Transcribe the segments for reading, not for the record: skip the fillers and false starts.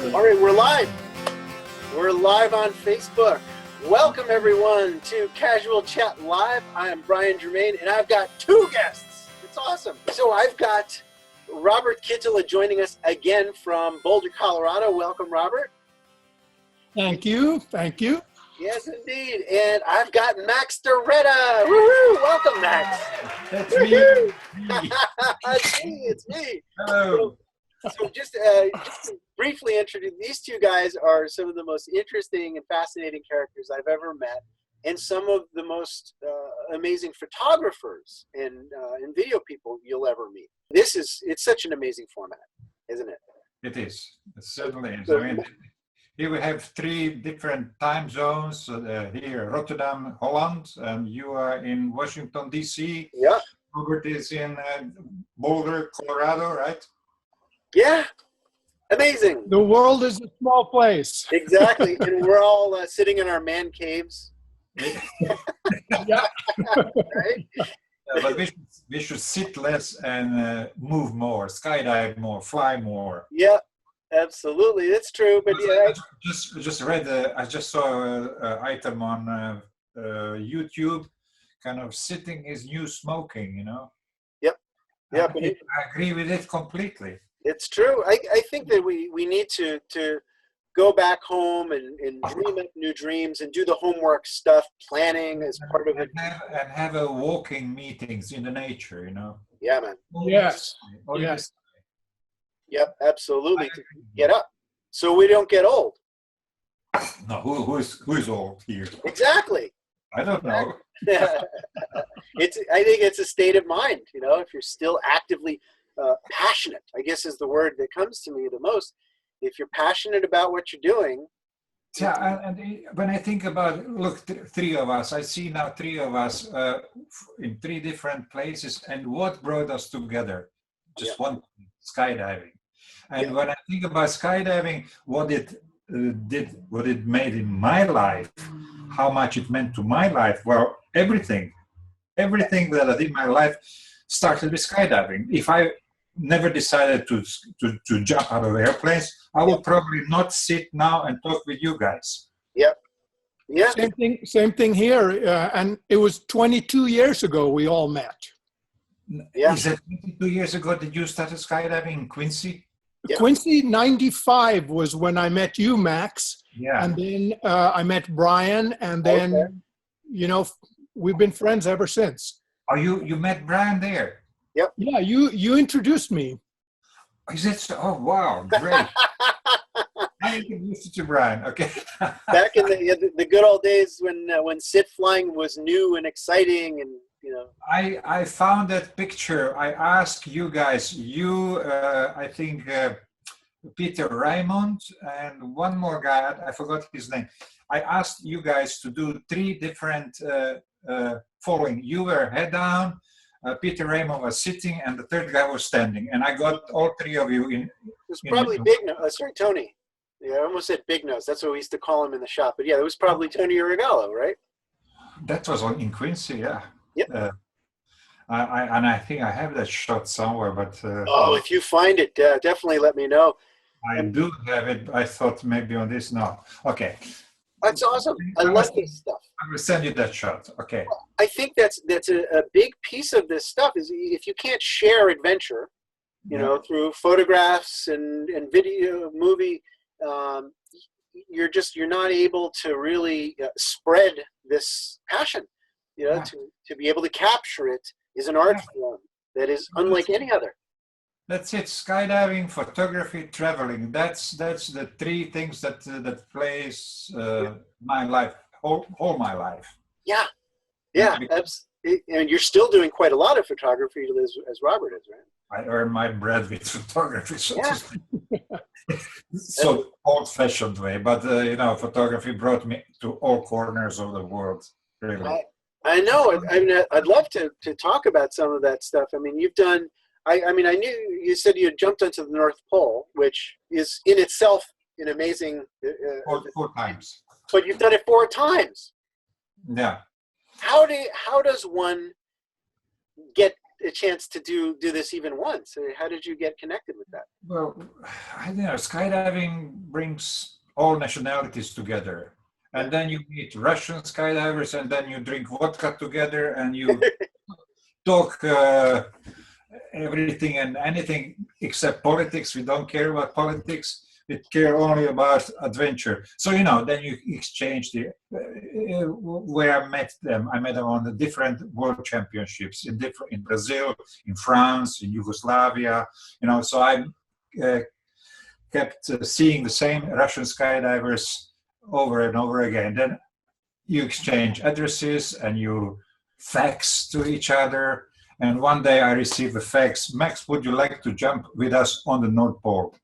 All right, we're live. We're live on Facebook. Welcome everyone to Casual Chat Live. I am Brian Germain and I've got two guests. It's awesome. So I've got Robert Kittila joining us again from Boulder, Colorado. Welcome, Robert. Thank you. Thank you. Yes, indeed. And I've got Max Dereta. Woohoo! Welcome, Max. That's me. It's me. Hello. So just to briefly introduce, these two guys are some of the most interesting and fascinating characters I've ever met, and some of the most amazing photographers and video people you'll ever meet. It's such an amazing format, isn't it? It is. It certainly is. I mean, here we have three different time zones. Here, Rotterdam, Holland, and you are in Washington, D.C. Yeah. Robert is in Boulder, Colorado, right? Yeah. Amazing. The world is a small place. Exactly. And we're all sitting in our man caves. Yeah. Right? But we should sit less and move more, skydive more, fly more. Yeah, absolutely. That's true. But yeah. I just saw an item on YouTube, kind of sitting is new smoking, you know? Yep. Yeah. I agree with it completely. It's true. I think that we need to go back home and dream up new dreams and do the homework stuff, planning as part of it. And have a walking meetings in the nature, you know? Yeah, man. Yes. Yes. Yep, absolutely. To get up so we don't get old. No, who's old here? Exactly. I don't know. I think it's a state of mind, you know, if you're still actively passionate, I guess is the word that comes to me the most. If you're passionate about what you're doing. Yeah, and when I think about, look, three of us, I see now three of us in three different places, and what brought us together? Just one, skydiving. And when I think about skydiving, what it made in my life, how much it meant to my life, well, everything that I did in my life started with skydiving. If I never decided to jump out of airplanes, I would probably not sit now and talk with you guys. Yep. Yeah. Same thing here. And it was 22 years ago we all met. Yeah. Is it 22 years ago that you started skydiving in Quincy? Yeah. Quincy 95 was when I met you, Max. Yeah. And then I met Brian, and then, you know, we've been friends ever since. Oh, you met Brian there? Yep. Yeah, you introduced me. Is it so? Oh, wow, great. I introduced you to Brian, okay. Back in the good old days when sit flying was new and exciting, and you know. I found that picture. I asked you guys, I think Peter Raymond and one more guy, I forgot his name. I asked you guys to do three different following. You were head down, Peter Raymond was sitting, and the third guy was standing. And I got all three of you in. It was probably Big Nose. Sorry, Tony. Yeah, I almost said Big Nose. That's what we used to call him in the shop. But yeah, it was probably Tony Urigallo, right? That was in Quincy, yeah. Yep. I think I have that shot somewhere, but if you find it, definitely let me know. I do have it. I thought maybe on this. No, okay. That's awesome. I love this stuff. I will send you that shot. Okay. I think that's a big piece of this stuff is if you can't share adventure, you know, through photographs and video, movie, you're not able to really spread this passion. You know, to be able to capture it is an art form that is unlike any other. That's it. Skydiving, photography, traveling. That's the three things that plays my life, all my life. Yeah. And you're still doing quite a lot of photography as Robert is, right? I earn my bread with photography, so old-fashioned way. But you know, photography brought me to all corners of the world. Really. I know. I mean, I'd love to talk about some of that stuff. I mean, you've done. I mean, I knew you said you had jumped onto the North Pole, which is in itself an amazing. Four times. But you've done it 4 times. Yeah. How does one get a chance to do this even once? How did you get connected with that? Well, I don't know. Skydiving brings all nationalities together. And then you meet Russian skydivers, and then you drink vodka together, and you talk everything and anything except politics. We don't care about politics. We care only about adventure. So, then you exchange where I met them on the different world championships in Brazil, in France, in Yugoslavia, so I kept seeing the same Russian skydivers over and over again. Then you exchange addresses and you fax to each other. And one day I received a fax, Max, would you like to jump with us on the North Pole?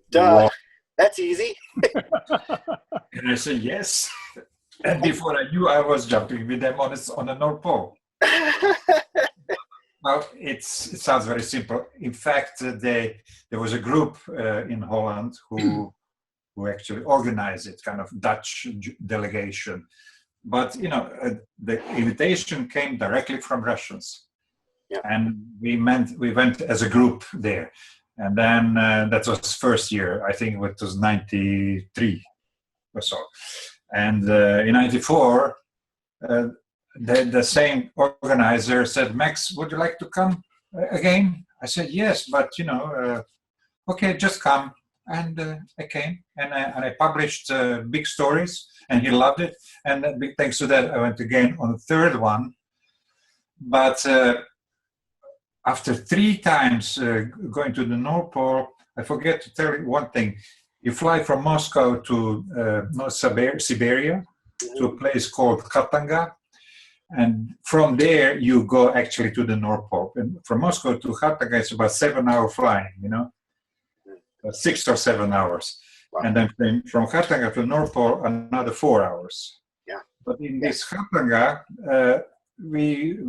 Duh, wow. That's easy. And I said, yes. And before I knew, I was jumping with them on the North Pole. Well, it sounds very simple. In fact, there was a group in Holland who actually organized it, kind of Dutch delegation. But, the invitation came directly from Russians. Yeah. And we went as a group there. And then that was first year, I think it was 93 or so. And in 94, the same organizer said, Max, would you like to come again? I said, yes, but, okay, just come. And I came, and I published big stories, and he loved it. And thanks to that, I went again on the third one. But after 3 times going to the North Pole, I forget to tell you one thing. You fly from Moscow to North Siberia, to a place called Khatanga. And from there, you go actually to the North Pole. And from Moscow to Khatanga, it's about 7-hour flying, 6 or 7 hours. Wow. And then from Khatanga to North Pole, another 4 hours. Yeah. But in this Khatanga, we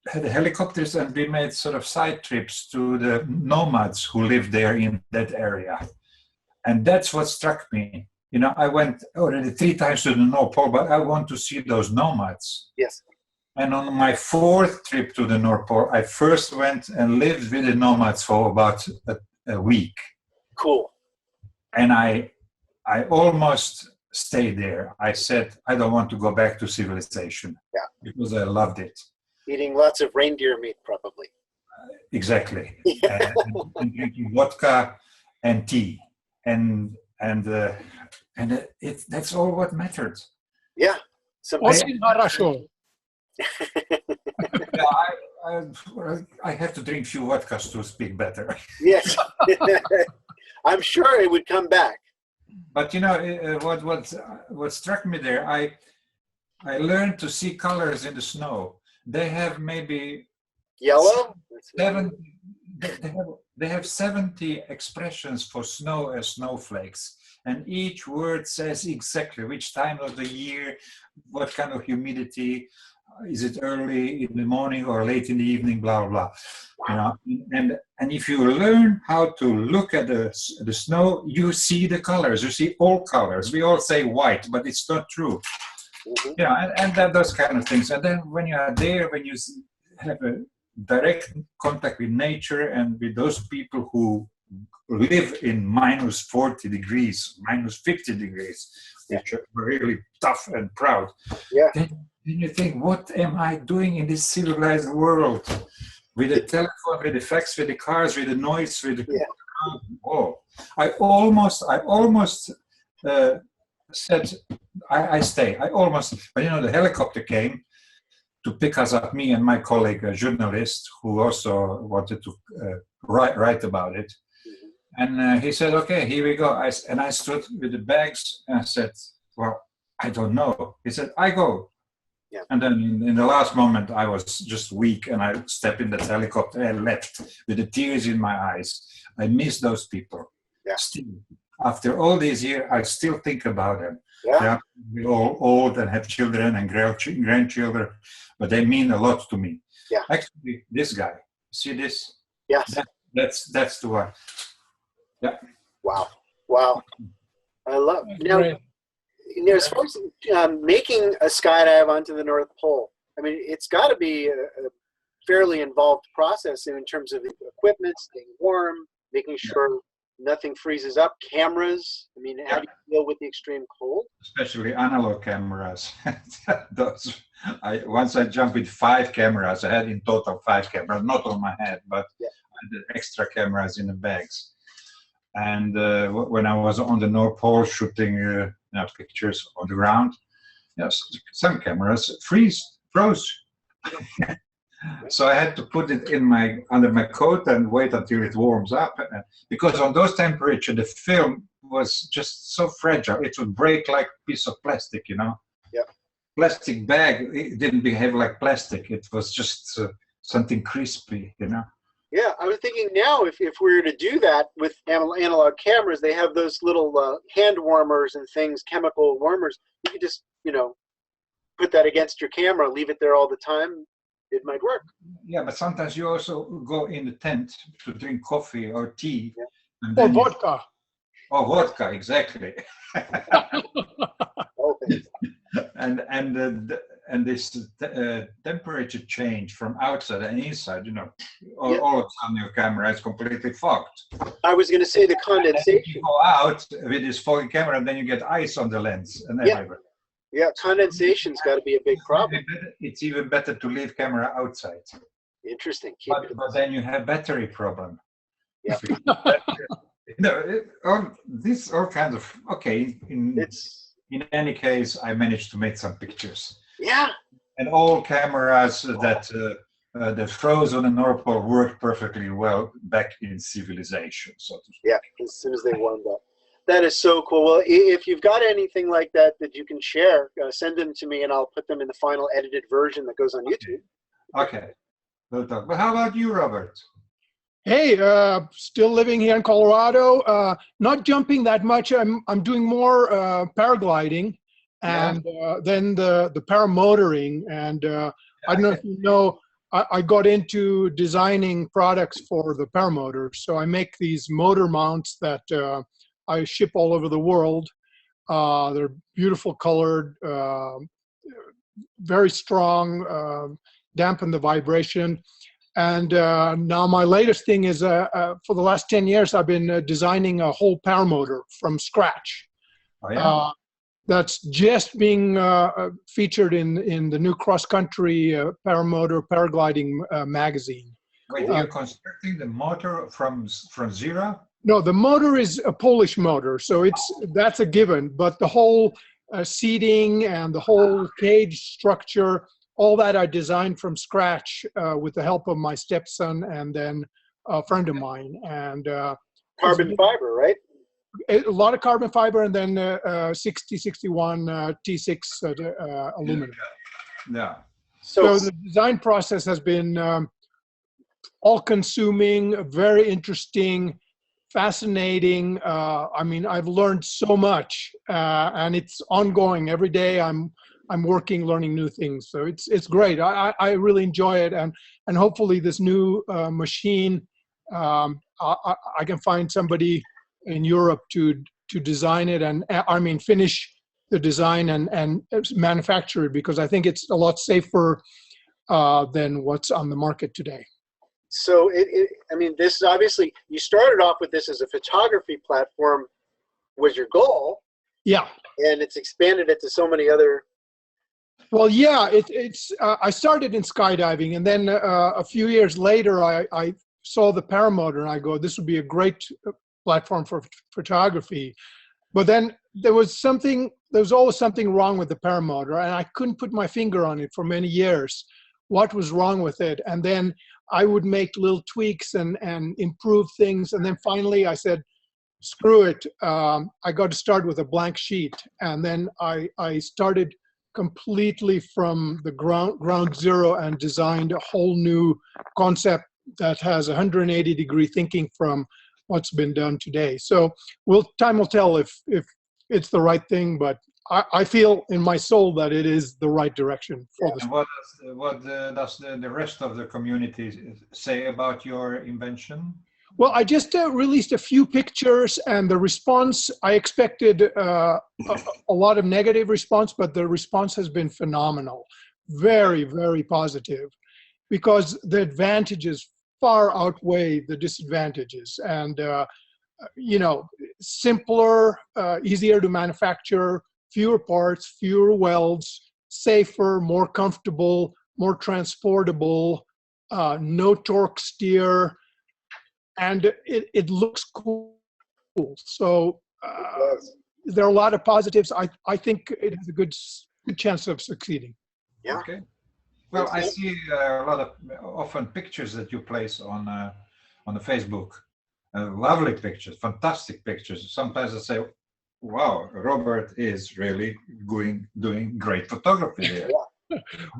had helicopters and we made sort of side trips to the nomads who live there in that area. And that's what struck me. I went already 3 times to the North Pole, but I want to see those nomads. Yes. And on my 4th trip to the North Pole, I first went and lived with the nomads for about a week. Cool. And I almost stayed there. I said, I don't want to go back to civilization. Yeah. Because I loved it. Eating lots of reindeer meat, probably. Exactly. Yeah. And drinking vodka and tea. And that's all what mattered. Yeah. I have to drink few vodkas to speak better. Yes. I'm sure it would come back. But what struck me there, I learned to see colors in the snow. They have maybe yellow. They have 70 expressions for snow as snowflakes, and each word says exactly which time of the year, what kind of humidity, is it early in the morning or late in the evening, blah blah blah. And if you learn how to look at the snow, you see the colors. You see all colors. We all say white, but it's not true. And those kind of things. And then when you are there, when you have a direct contact with nature and with those people who live in minus 40 degrees, minus 50 degrees, which are really tough and proud. Yeah. Then you think, what am I doing in this civilized world? With the telephone, with the fax, with the cars, with the noise, with the... Oh, I almost said, I stay. I almost, but the helicopter came to pick us up, me and my colleague, a journalist, who also wanted to write about it. And he said, okay, here we go. I stood with the bags and I said, well, I don't know. He said, I go. Yeah. And then in the last moment, I was just weak and I stepped in that helicopter and left with the tears in my eyes. I miss those people. Yeah. Still, after all these years, I still think about them. Yeah. We're all old and have children and grandchildren, but they mean a lot to me. Yeah. Actually, this guy, see this? Yes. That's the one. Yeah. Wow. I love now. As far as making a skydive onto the North Pole, I mean, it's got to be a fairly involved process in terms of equipment, staying warm, making sure nothing freezes up, cameras. I mean, how do you deal with the extreme cold? Especially analog cameras. Those, once I jumped with 5 cameras. I had in total 5 cameras, not on my head, but I had extra cameras in the bags. And when I was on the North Pole shooting pictures on the ground, yes, some cameras froze. So I had to put it in under my coat and wait until it warms up, because on those temperatures the film was just so fragile it would break like a piece of plastic, you know. Plastic bag, it didn't behave like plastic. It was just something crispy, you know. Yeah, I was thinking now if we were to do that with analog cameras, they have those little hand warmers and things, chemical warmers. You could just, you know, put that against your camera, leave it there all the time. It might work. Yeah, but sometimes you also go in the tent to drink coffee or tea. And or vodka. Or vodka, exactly. Okay. and this temperature change from outside and inside, you know, all of a sudden your camera is completely fogged. I was going to say the condensation. You go out with this foggy camera, and then you get ice on the lens and everywhere. Yeah, condensation's got to be a big problem. It's even better to leave camera outside. Interesting. But then you have battery problem. Yeah. This all kinds of in any case, I managed to make some pictures. Yeah. And all cameras that froze on the North Pole worked perfectly well back in civilization, so to speak. Yeah, as soon as they warmed up. That is so cool. Well, if you've got anything like that you can share, send them to me and I'll put them in the final edited version that goes on YouTube. Okay. We'll talk. But how about you, Robert? Hey, still living here in Colorado. Not jumping that much. I'm doing more paragliding, and then the paramotoring. And I don't know if you know, I got into designing products for the paramotor. So I make these motor mounts that I ship all over the world. They're beautiful colored, very strong, dampen the vibration. And now my latest thing is, for the last 10 years, I've been designing a whole paramotor from scratch. Oh, yeah. That's just being featured in the new cross-country paramotor paragliding magazine. Wait, you're constructing the motor from zero? No, the motor is a Polish motor, so that's a given. But the whole seating and the whole cage structure, all that I designed from scratch with the help of my stepson and then a friend of mine. And carbon fiber, right? A lot of carbon fiber, and then 6061 T6 aluminum. Yeah. So the design process has been all-consuming, very interesting, fascinating. I mean, I've learned so much, and it's ongoing. Every day I'm working, learning new things. So it's great. I really enjoy it, and hopefully this new machine, I can find somebody in Europe to design it and finish the design and manufacture it, because I think it's a lot safer than what's on the market today. So this obviously, you started off with this as a photography platform, was your goal. Yeah. And it's expanded it to so many other. Well, yeah, I started in skydiving, and then a few years later, I saw the paramotor, and I go, this would be a great platform for photography. But then there was always something wrong with the paramotor, and I couldn't put my finger on it for many years. What was wrong with it? And then I would make little tweaks and improve things. And then finally I said, screw it. I got to start with a blank sheet. And then I started completely from the ground zero and designed a whole new concept that has 180-degree thinking from what's been done today. So time will tell if it's the right thing, but I feel in my soul that it is the right direction for this. What does the rest of the community say about your invention? Well, I just released a few pictures, and the response, I expected a lot of negative response, but the response has been phenomenal. Very, very positive. because the advantages far outweigh the disadvantages. And, you know, simpler, easier to manufacture, fewer parts, fewer welds, safer, more comfortable, more transportable, no torque steer, and it looks cool. So there are a lot of positives. I think it has a good chance of succeeding. Yeah. Okay. Well, I see a lot of often pictures that you place on the Facebook. Lovely pictures, fantastic pictures. Sometimes I say, "Wow, Robert is really doing great photography here."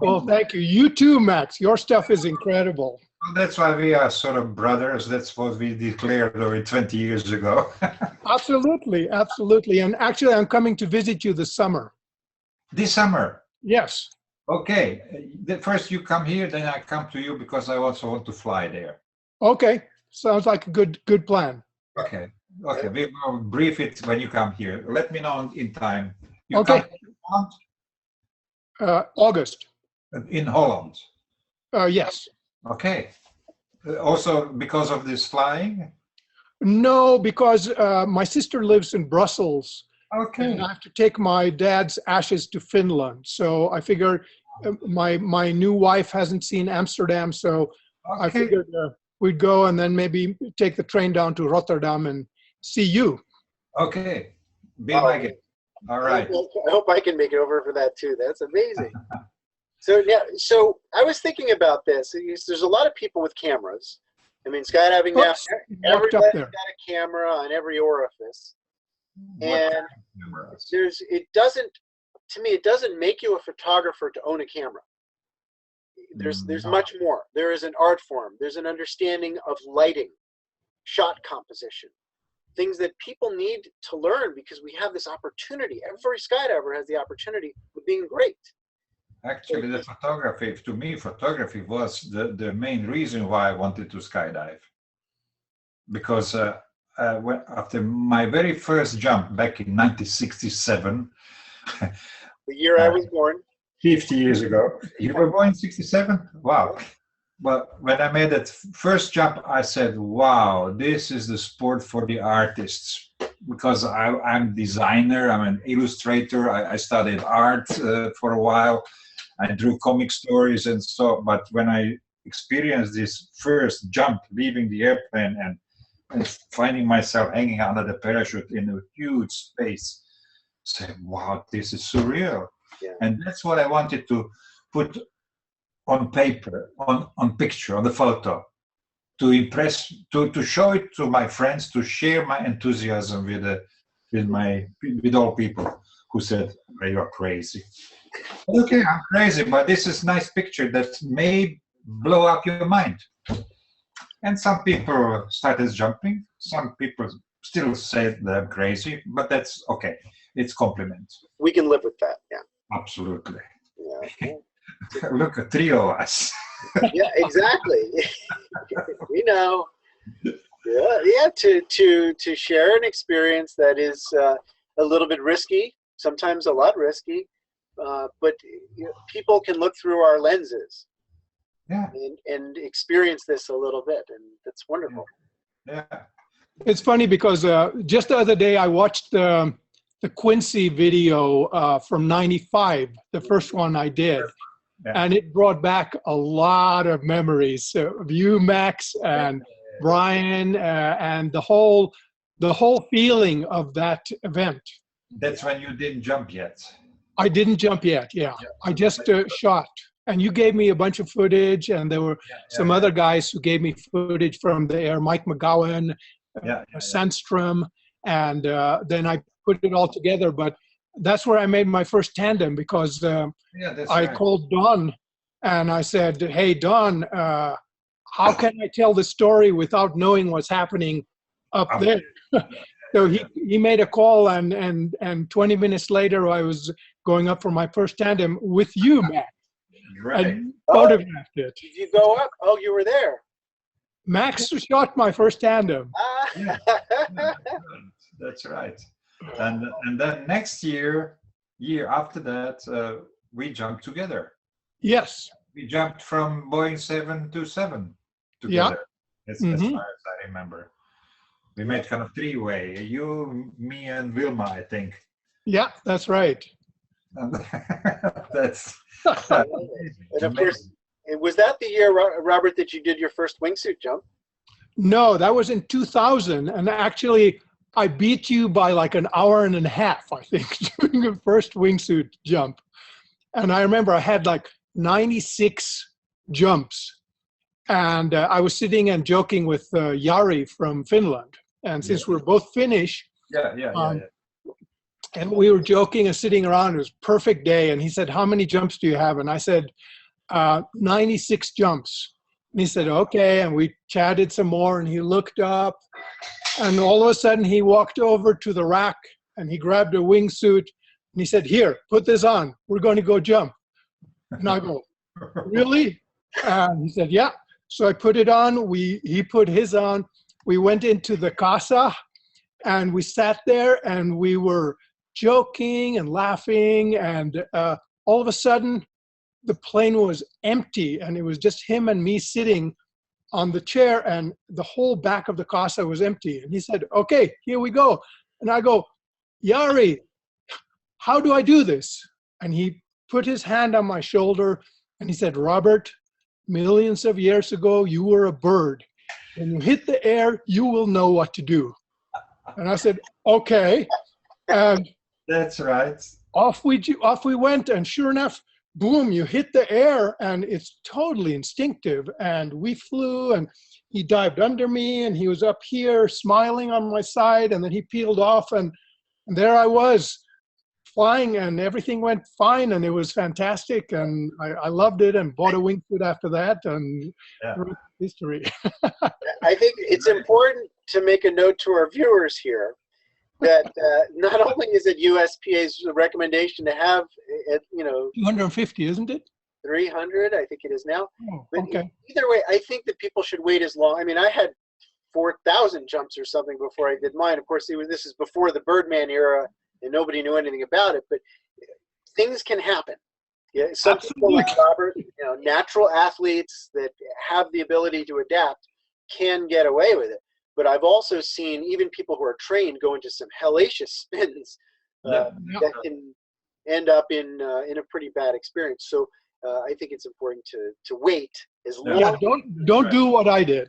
Well, thank you. You too, Max. Your stuff is incredible. Well, that's why we are sort of brothers. That's what we declared over 20 years ago. Absolutely, absolutely. And actually, I'm coming to visit you this summer. This summer. Yes. Okay. First you come here, then I come to you because I also want to fly there. Okay. Sounds like a good plan. Okay. Okay. We will brief it when you come here. Let me know in time. You Okay. come August. in Holland. Yes. Okay. Also because of this flying? No, because my sister lives in Brussels. Okay. And I have to take my dad's ashes to Finland. So I figured my new wife hasn't seen Amsterdam, so I figured we'd go and then maybe take the train down to Rotterdam and see you. Okay. Be my guest. All right. I hope I can make it over for that too. That's amazing. So yeah, so I was thinking about this. There's a lot of people with cameras. I mean, skydiving now, everybody's got a camera on every orifice. And to me, it doesn't make you a photographer to own a camera. There's much more. There is an art form. There's an understanding of lighting, shot composition, things that people need to learn because we have this opportunity. Every skydiver has the opportunity of being great. Actually, the photography, to me, photography was the main reason why I wanted to skydive. Because after my very first jump back in 1967, the year I was born, 50 years ago. You were born in 67? Wow. But when I made that first jump, I said, wow, this is the sport for the artists. Because I'm a designer, I'm an illustrator, I studied art for a while. I drew comic stories and so, but when I experienced this first jump, leaving the airplane and finding myself hanging under the parachute in a huge space, saying, wow, this is surreal. Yeah. And that's what I wanted to put on paper, on picture, on the photo, to impress, to show it to my friends, to share my enthusiasm with all people who said, oh, you're crazy. Okay, I'm crazy, but this is a nice picture that may blow up your mind. And some people started jumping. Some people still say they're crazy, but that's okay. It's compliment. We can live with that, yeah. Absolutely. Yeah. Look, 3 of us. Yeah, exactly. We know. Yeah, to share an experience that is a little bit risky, sometimes a lot risky, but people can look through our lenses, yeah, and experience this a little bit, and that's wonderful. Yeah. It's funny because just the other day I watched the Quincy video from '95, the first one I did. Yeah. And it brought back a lot of memories of you, Max, and Brian, and the whole feeling of that event. That's when you didn't jump yet. I didn't jump yet, yeah. I just shot. And you gave me a bunch of footage, and there were some other guys who gave me footage from the air, Mike McGowan, Sandstrom, and then I put it all together. But that's where I made my first tandem, because I called Don and I said, hey, Don, how can I tell the story without knowing what's happening up there? So he made a call, and 20 minutes later I was going up for my first tandem with you, Max. Right. And photographed it. Did you go up? Oh, you were there. Max shot my first tandem. Yeah. That's right. And then next year after that, we jumped together. Yes. we jumped from Boeing 727 Yeah. together, as Mhm. far as I remember. We made kind of three-way, you, me, and Wilma, I think. Yeah, that's right. And that's And of course, was that the year, Robert, that you did your first wingsuit jump? No, that was in 2000. And actually, I beat you by like an hour and a half, I think, during the first wingsuit jump. And I remember I had like 96 jumps. And I was sitting and joking with Jari from Finland. And since we're both Finnish, yeah. and we were joking and sitting around, it was a perfect day. And he said, how many jumps do you have? And I said, 96 jumps. And he said, okay. And we chatted some more and he looked up and all of a sudden he walked over to the rack and he grabbed a wingsuit and he said, here, put this on. We're going to go jump. And I go, really? And he said, yeah. So I put it on. He put his on. We went into the casa and we sat there and we were joking and laughing. And all of a sudden, the plane was empty and it was just him and me sitting on the chair and the whole back of the casa was empty. And he said, okay, here we go. And I go, Jari, how do I do this? And he put his hand on my shoulder and he said, Robert, millions of years ago, you were a bird. When you hit the air, you will know what to do. And I said, okay. And that's right. Off we went. And sure enough, boom, you hit the air and it's totally instinctive. And we flew and he dived under me and he was up here smiling on my side and then he peeled off and there I was flying and everything went fine and it was fantastic and I loved it and bought a wingsuit after that and history. I think it's important to make a note to our viewers here that not only is it USPA's recommendation to have, 250, isn't it? 300, I think it is now. Oh, but okay. Either way, I think that people should wait as long. I mean, I had 4,000 jumps or something before I did mine. Of course, this is before the Birdman era, and nobody knew anything about it. But things can happen. Yeah, some people like Robert, natural athletes that have the ability to adapt can get away with it. But I've also seen even people who are trained go into some hellacious spins that can end up in a pretty bad experience. So I think it's important to wait as long. Yeah, don't do what I did.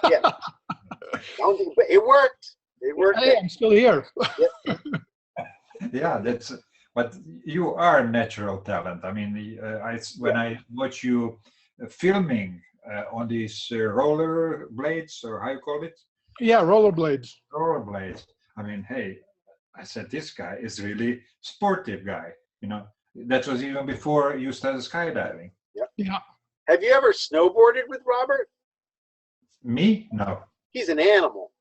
Yeah, but it worked. It worked. Hey, I'm still here. Yep. Yeah, that's. But you are natural talent. I mean, when I watch you filming on these roller blades, or how you call it? Yeah, rollerblades. Rollerblades. I mean, hey, I said this guy is really sportive guy. That was even before you started skydiving. Yeah. Have you ever snowboarded with Robert? Me? No. He's an animal.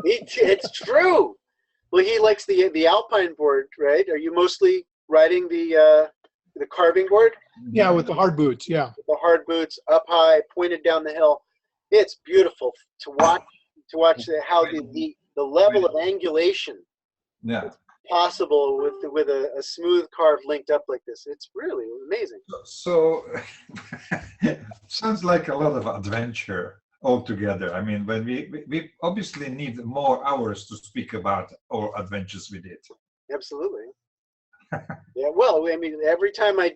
It's true. Well, he likes the alpine board, right? Are you mostly riding the carving board? Yeah, with the hard boots. Yeah. With the hard boots, up high, pointed down the hill. It's beautiful to watch. How the level of angulation possible with a smooth carve linked up like this. It's really amazing. So sounds like a lot of adventure altogether. I mean, when we obviously need more hours to speak about all adventures we did. Absolutely. Yeah, well, I mean, every time I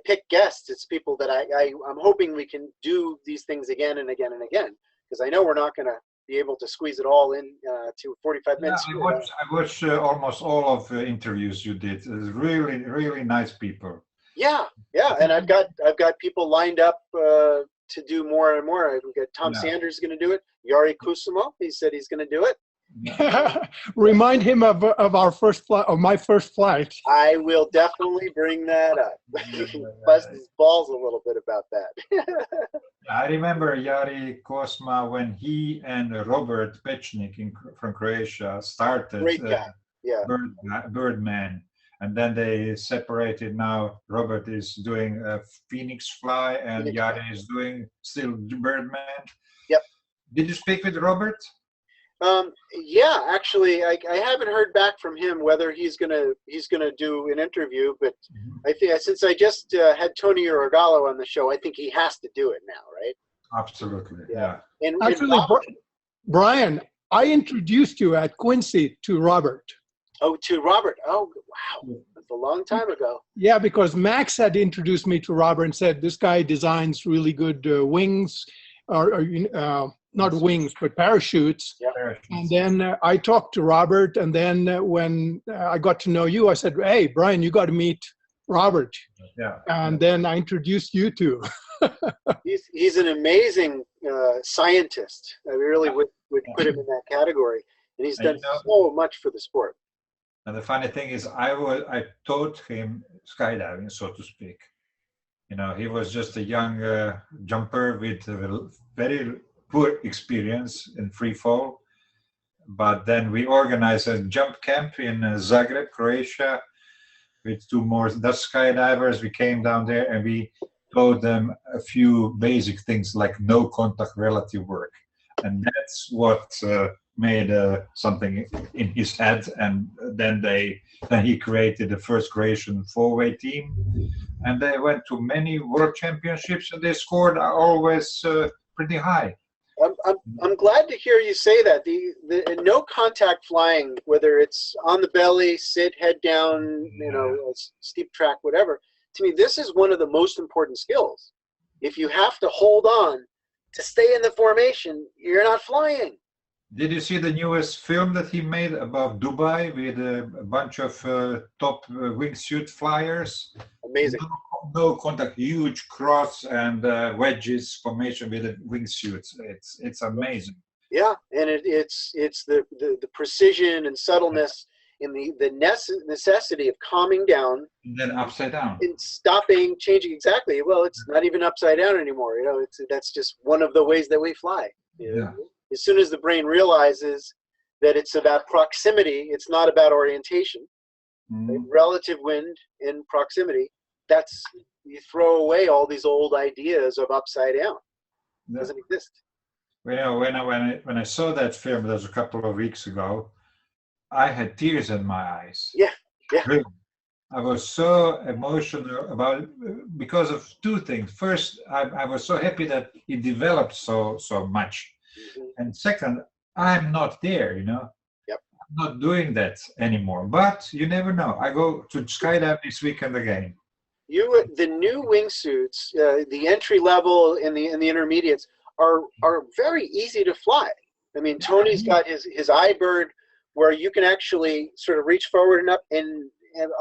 pick guests, it's people that I'm hoping we can do these things again and again and again, because I know we're not going to be able to squeeze it all in to 45 minutes. I watched almost all of the interviews you did. It's really, really nice people. Yeah, and I've got people lined up to do more and more. I've got Tom Sanders going to do it. Yari Kusamo, he said he's going to do it. Remind him of our first flight, or my first flight. I will definitely bring that up. Bust his balls a little bit about that. I remember Jari Kosma when he and Robert Pechnik from Croatia started Birdman, and then they separated. Now Robert is doing a Phoenix Fly, and Jari is doing still Birdman. Yep. Did you speak with Robert? Yeah, actually, I haven't heard back from him whether he's gonna do an interview, but I think since I just had Tony Orogallo on the show, I think he has to do it now, right? Absolutely, yeah. And Actually, Robert, Brian, I introduced you at Quincy to Robert. oh, to Robert. Oh, wow, that's a long time ago. Yeah, because Max had introduced me to Robert and said, this guy designs really good wings, or not wings, but parachutes. Yeah. And then I talked to Robert, and then when I got to know you, I said, hey, Brian, you got to meet Robert. Yeah. And then I introduced you two. He's an amazing scientist. I really would put him in that category, and he's done so much for the sport. And the funny thing is, I taught him skydiving, so to speak. You know, he was just a young jumper with a very poor experience in free fall. But then we organized a jump camp in Zagreb, Croatia, with 2 more Dutch skydivers. We came down there and we taught them a few basic things like no contact relative work. And that's what made something in his head. And then he created the first Croatian 4-way team. And they went to many world championships and they scored always pretty high. I'm glad to hear you say that. The no contact flying, whether it's on the belly, sit, head down, you know, steep track, whatever. To me, this is one of the most important skills. If you have to hold on to stay in the formation, you're not flying. Did you see the newest film that he made about Dubai with a bunch of top wingsuit flyers? Amazing. No contact, huge cross and wedges formation with the wingsuits. It's amazing. Yeah, and it's the precision and subtleness in the necessity of calming down. And then upside down. And stopping, changing, exactly. Well, it's not even upside down anymore. You know, that's just one of the ways that we fly. You know? Yeah. As soon as the brain realizes that it's about proximity, it's not about orientation. Right? Relative wind and proximity. That's, you throw away all these old ideas of upside down. It doesn't exist. Well, when I saw that film, that was a couple of weeks ago, I had tears in my eyes. Yeah, yeah. Really. I was so emotional about it because of 2 things. First, I was so happy that he developed so much. And second, I'm not there, you know. Yep. I'm not doing that anymore. But you never know. I go to skydive this weekend again. The new wingsuits, the entry level and the intermediates are very easy to fly. I mean, Tony's got his iBird where you can actually sort of reach forward and up, and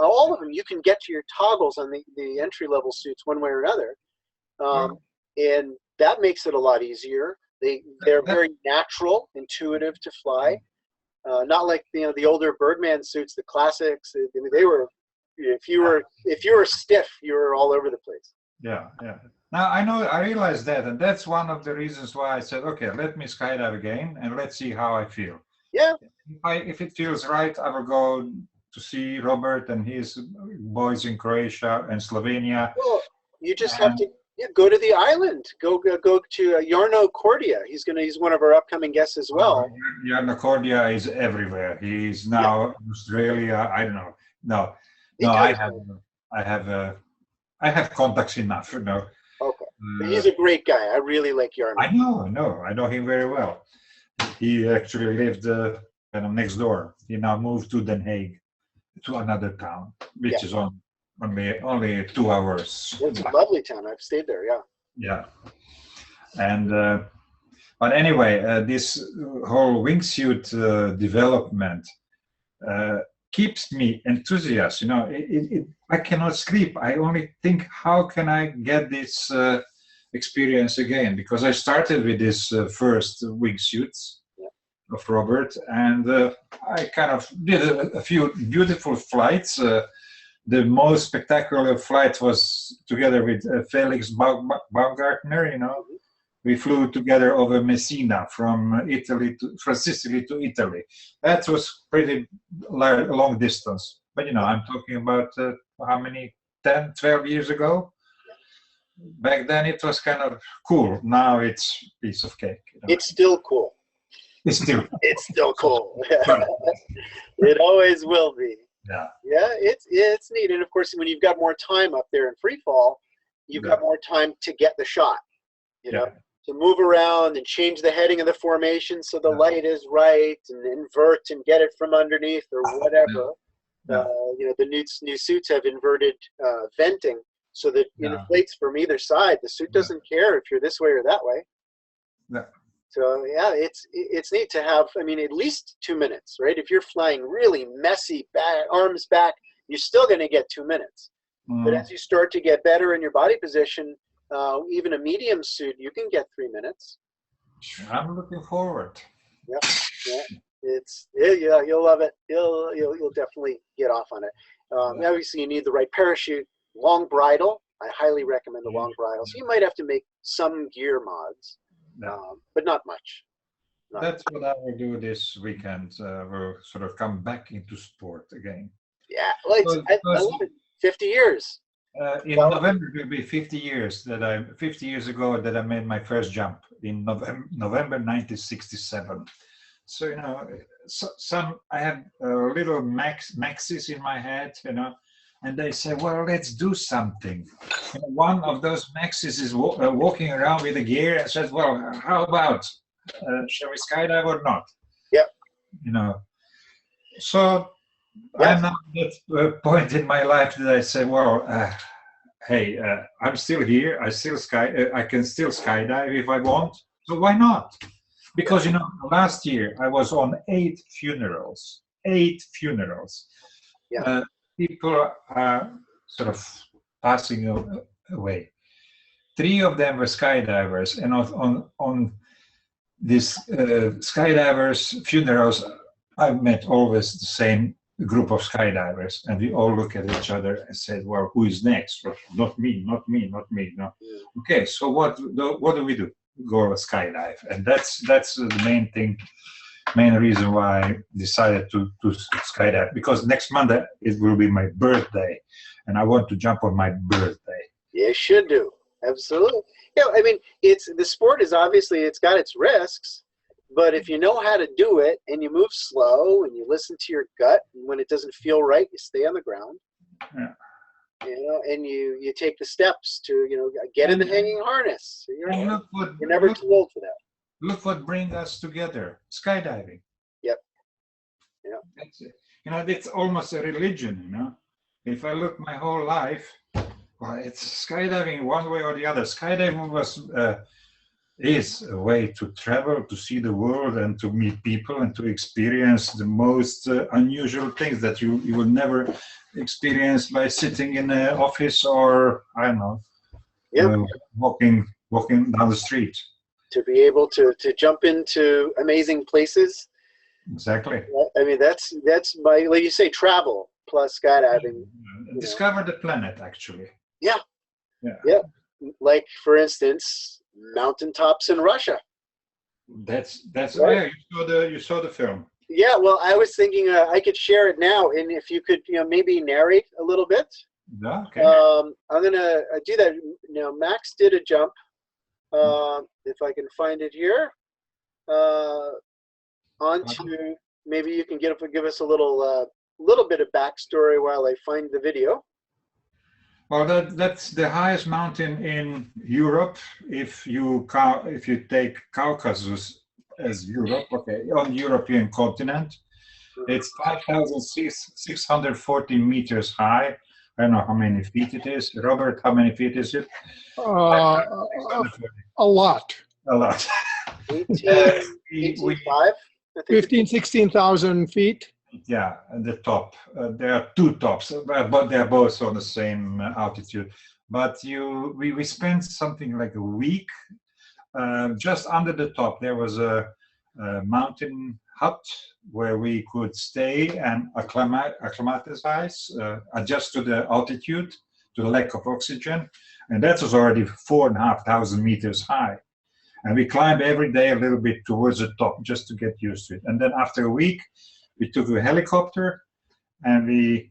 all of them you can get to your toggles on the entry level suits one way or another, and that makes it a lot easier. They're very natural, intuitive to fly, not like the older Birdman suits, the classics. I mean, they were. If you were stiff, you were all over the place. Yeah, yeah. Now I realize that, and that's one of the reasons why I said, okay, let me skydive again, and let's see how I feel. Yeah. If it feels right, I will go to see Robert and his boys in Croatia and Slovenia. Well, you just have to go to the island. Go to Jarno Cordia. He's one of our upcoming guests as well. Jarno Cordia is everywhere. He's now in Australia. I don't know. No, I have contacts enough. You know. Okay. He's a great guy. I really like Jarno. I know him very well. He actually lived next door. He now moved to Den Haag, to another town, which is only 2 hours. It's a lovely town. I've stayed there. Yeah. Yeah. And but anyway, this whole wingsuit development keeps me enthusiastic. You know, I cannot sleep. I only think, how can I get this experience again? Because I started with this first wingsuits of Robert, and I kind of did a few beautiful flights. The most spectacular flight was together with Felix Baumgartner. You know, we flew together over Messina from Sicily to Italy. That was pretty long distance. But you know, I'm talking about how many, 10, 12 years ago. Back then it was kind of cool. Now it's a piece of cake. You know? It's still cool. It's still. It's still cool. It always will be. Yeah. Yeah, it's neat. And of course, when you've got more time up there in free fall, you've got more time to get the shot. You know, to move around and change the heading of the formation so the light is right, and invert and get it from underneath or whatever. You know, the new suits have inverted venting so that it inflates from either side. The suit doesn't care if you're this way or that way. Yeah. So yeah, it's neat to have. I mean, at least 2 minutes, right? If you're flying really messy, back, arms back, you're still going to get 2 minutes. But as you start to get better in your body position, even a medium suit, you can get 3 minutes. I'm looking forward. Yeah. Yeah, you'll love it. You'll definitely get off on it. Obviously, you need the right parachute, long bridle. I highly recommend the long bridle. So you might have to make some gear mods, but not much. That's what I will do this weekend. We'll sort of come back into sport again. Yeah, well, I love it. 50 years. In November, it will be 50 years 50 years ago that I made my first jump in November 1967. So, you know, I have little maxes in my head, you know, and they say, well, let's do something. And one of those maxes is walking around with a gear and says, well, how about, shall we skydive or not? Yeah. You know, so I'm now at that point in my life that I say, well, hey, I'm still here. I can still skydive if I want. So why not? Because, you know, last year I was on 8 funerals. 8 funerals. People are sort of passing away. 3 of them were skydivers, and on these skydivers' funerals, I've met always the same group of skydivers, and we all look at each other and said, well, who is next? Well, not me, not me, not me. No. Okay, so what do we do? Go skydive. And that's the main reason why I decided to skydive, because next Monday it will be my birthday and I want to jump on my birthday. You should do. Absolutely. Yeah, I mean, the sport is obviously, it's got its risks, but if you know how to do it and you move slow and you listen to your gut, and when it doesn't feel right, you stay on the ground. Yeah. You know, and you take the steps to, you know, get in the hanging harness. You're never too old for that. Look what brings us together: skydiving. Yep. Yeah. That's it. You know, it's almost a religion. You know, if I look my whole life, well, it's skydiving one way or the other. Skydiving is a way to travel, to see the world, and to meet people, and to experience the most unusual things that you will never experience by sitting in an office or, I don't know, walking down the street. To be able to jump into amazing places. Exactly. I mean, that's my, like you say, travel plus skydiving. Discover the planet, actually. Yeah. Like, for instance, mountaintops in Russia. That's right. You saw the film. Yeah, well, I was thinking I could share it now, and if you could, you know, maybe narrate a little bit. Yeah, okay. I'm gonna do that now. Max did a jump. If I can find it here, onto, maybe you can give us a little bit of backstory while I find the video. Well, that's the highest mountain in Europe. If you take Caucasus as Europe, okay, on the European continent, it's 5,640 meters high. I don't know how many feet it is. Robert, how many feet is it? A lot. A lot. 16,000 feet. Yeah, at the top. There are 2 tops, but they're both on the same altitude. But we spent something like a week just under the top. There was a mountain hut where we could stay and acclimatize, adjust to the altitude, to the lack of oxygen. And that was already 4,500 meters high. And we climbed every day a little bit towards the top just to get used to it. And then after a week, we took a helicopter and it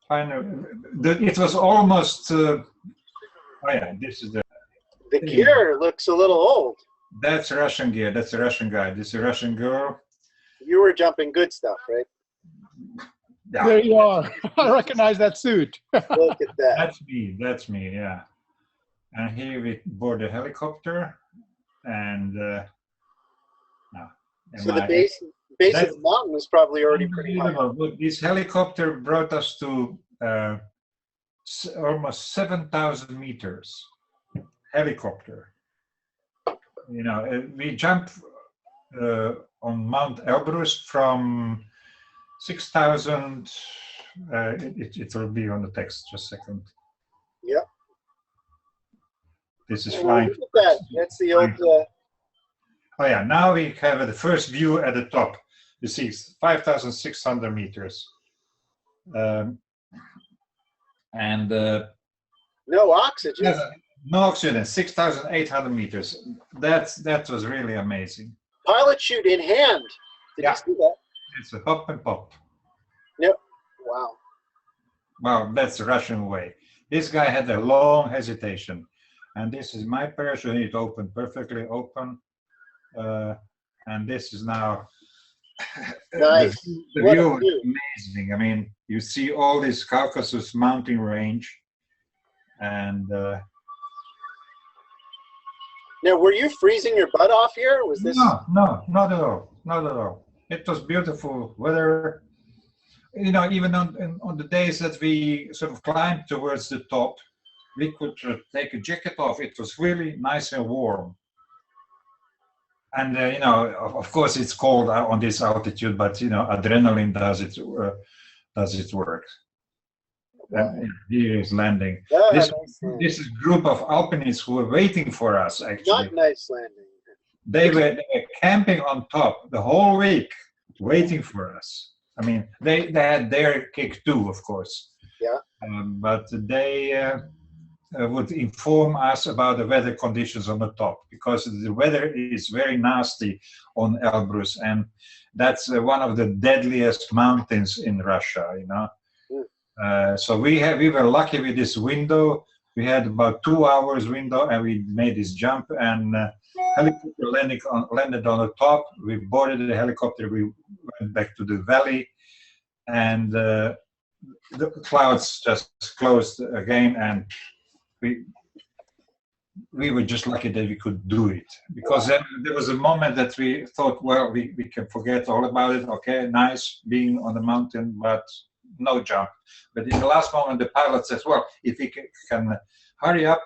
was almost, this is the gear looks a little old. That's Russian gear. That's a Russian guy. This is a Russian girl. You were jumping good stuff, right? Yeah. There you are. I recognize that suit. Look at that. That's me. That's me. Yeah. And here we board the helicopter, and So the base of the mountain was probably already pretty high. But this helicopter brought us to almost 7,000 meters. Helicopter. You know, we jump on Mount Elbrus from 6,000. It will be on the text. Just a second. Yep. This is Oh, flying. look at that. That's the old. Oh yeah, now we have the first view at the top. You see 5,600 meters. No oxygen. No oxygen, 6,800 meters. That was really amazing. Pilot chute in hand. Did Yeah. you see that? It's a hop and pop. Yep. Wow. Well, that's the Russian way. This guy had a long hesitation. And this is my parachute. It opened perfectly open. And this is now Nice. the What a view is view. amazing. I mean, you see all this Caucasus mountain range, and Now, were you freezing your butt off here? Was this? no, not at all, not at all. It was beautiful weather. You know, even on the days that we sort of climbed towards the top, we could take a jacket off. It was really nice and warm. And you know, of course, it's cold on this altitude, but you know, adrenaline does its work. And here is landing. Ah, This nice landing. this is a group of alpinists who were waiting for us. Actually, Not nice landing. they were camping on top the whole week, waiting for us. I mean, they had their kick too, of course. Yeah. But they would inform us about the weather conditions on the top, because the weather is very nasty on Elbrus, and that's one of the deadliest mountains in Russia. You know. So we were lucky with this window. We had about 2 hours window, and we made this jump, and helicopter landed on the top. We boarded the helicopter. We went back to the valley, and the clouds just closed again, and we were just lucky that we could do it, because there was a moment that we thought, well, we can forget all about it. Okay, nice being on the mountain, but no jump. But in the last moment, the pilot says, well, if we can hurry up,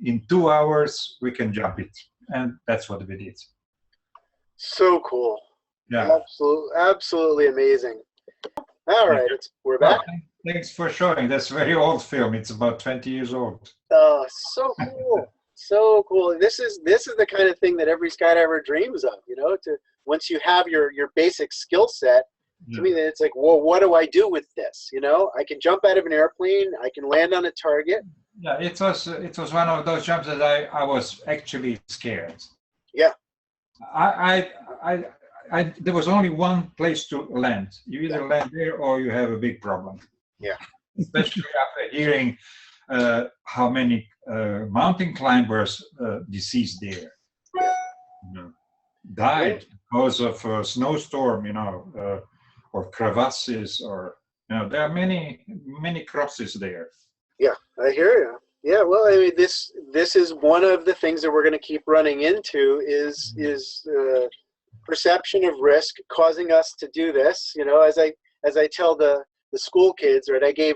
in 2 hours, we can jump it. And that's what we did. So cool. Yeah. Absolutely amazing. All right, we're back. Well, thanks for showing. That's a very old film. It's about 20 years old. Oh, so cool. So cool. This is the kind of thing that every skydiver dreams of, you know, once you have your basic skill set. To me, it's like, well, what do I do with this? You know, I can jump out of an airplane. I can land on a target. Yeah, it was one of those jumps that I was actually scared. Yeah. There was only one place to land. You either land there or you have a big problem. Yeah. Especially after hearing how many mountain climbers deceased there. Yeah. You know, died because of a snowstorm, you know, or crevasses, or you know, there are many crosses there. Yeah, I hear you. Yeah, well, I mean, this is one of the things that we're going to keep running into is perception of risk causing us to do this. You know, as I tell the school kids, right? I gave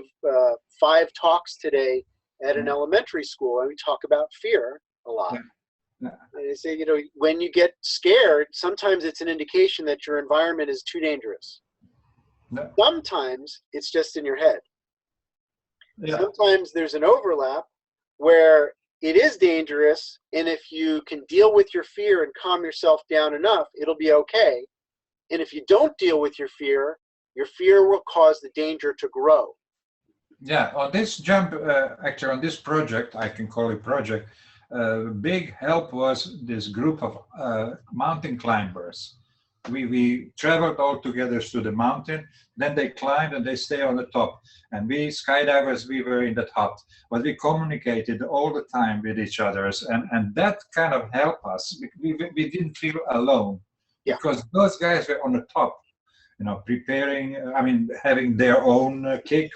5 talks today at an elementary school, and we talk about fear a lot. Yeah. And I say, you know, when you get scared, sometimes it's an indication that your environment is too dangerous. No. Sometimes it's just in your head. Yeah. Sometimes there's an overlap where it is dangerous, and if you can deal with your fear and calm yourself down enough, it'll be okay. And if you don't deal with your fear will cause the danger to grow. Yeah, on this jump, actually on this project, I can call it project, big help was this group of mountain climbers We traveled all together to the mountain. Then they climbed and they stay on the top. And we skydivers, we were in that hut. But we communicated all the time with each other. And that kind of helped us. We didn't feel alone. Yeah. Because those guys were on the top, preparing, having their own kick.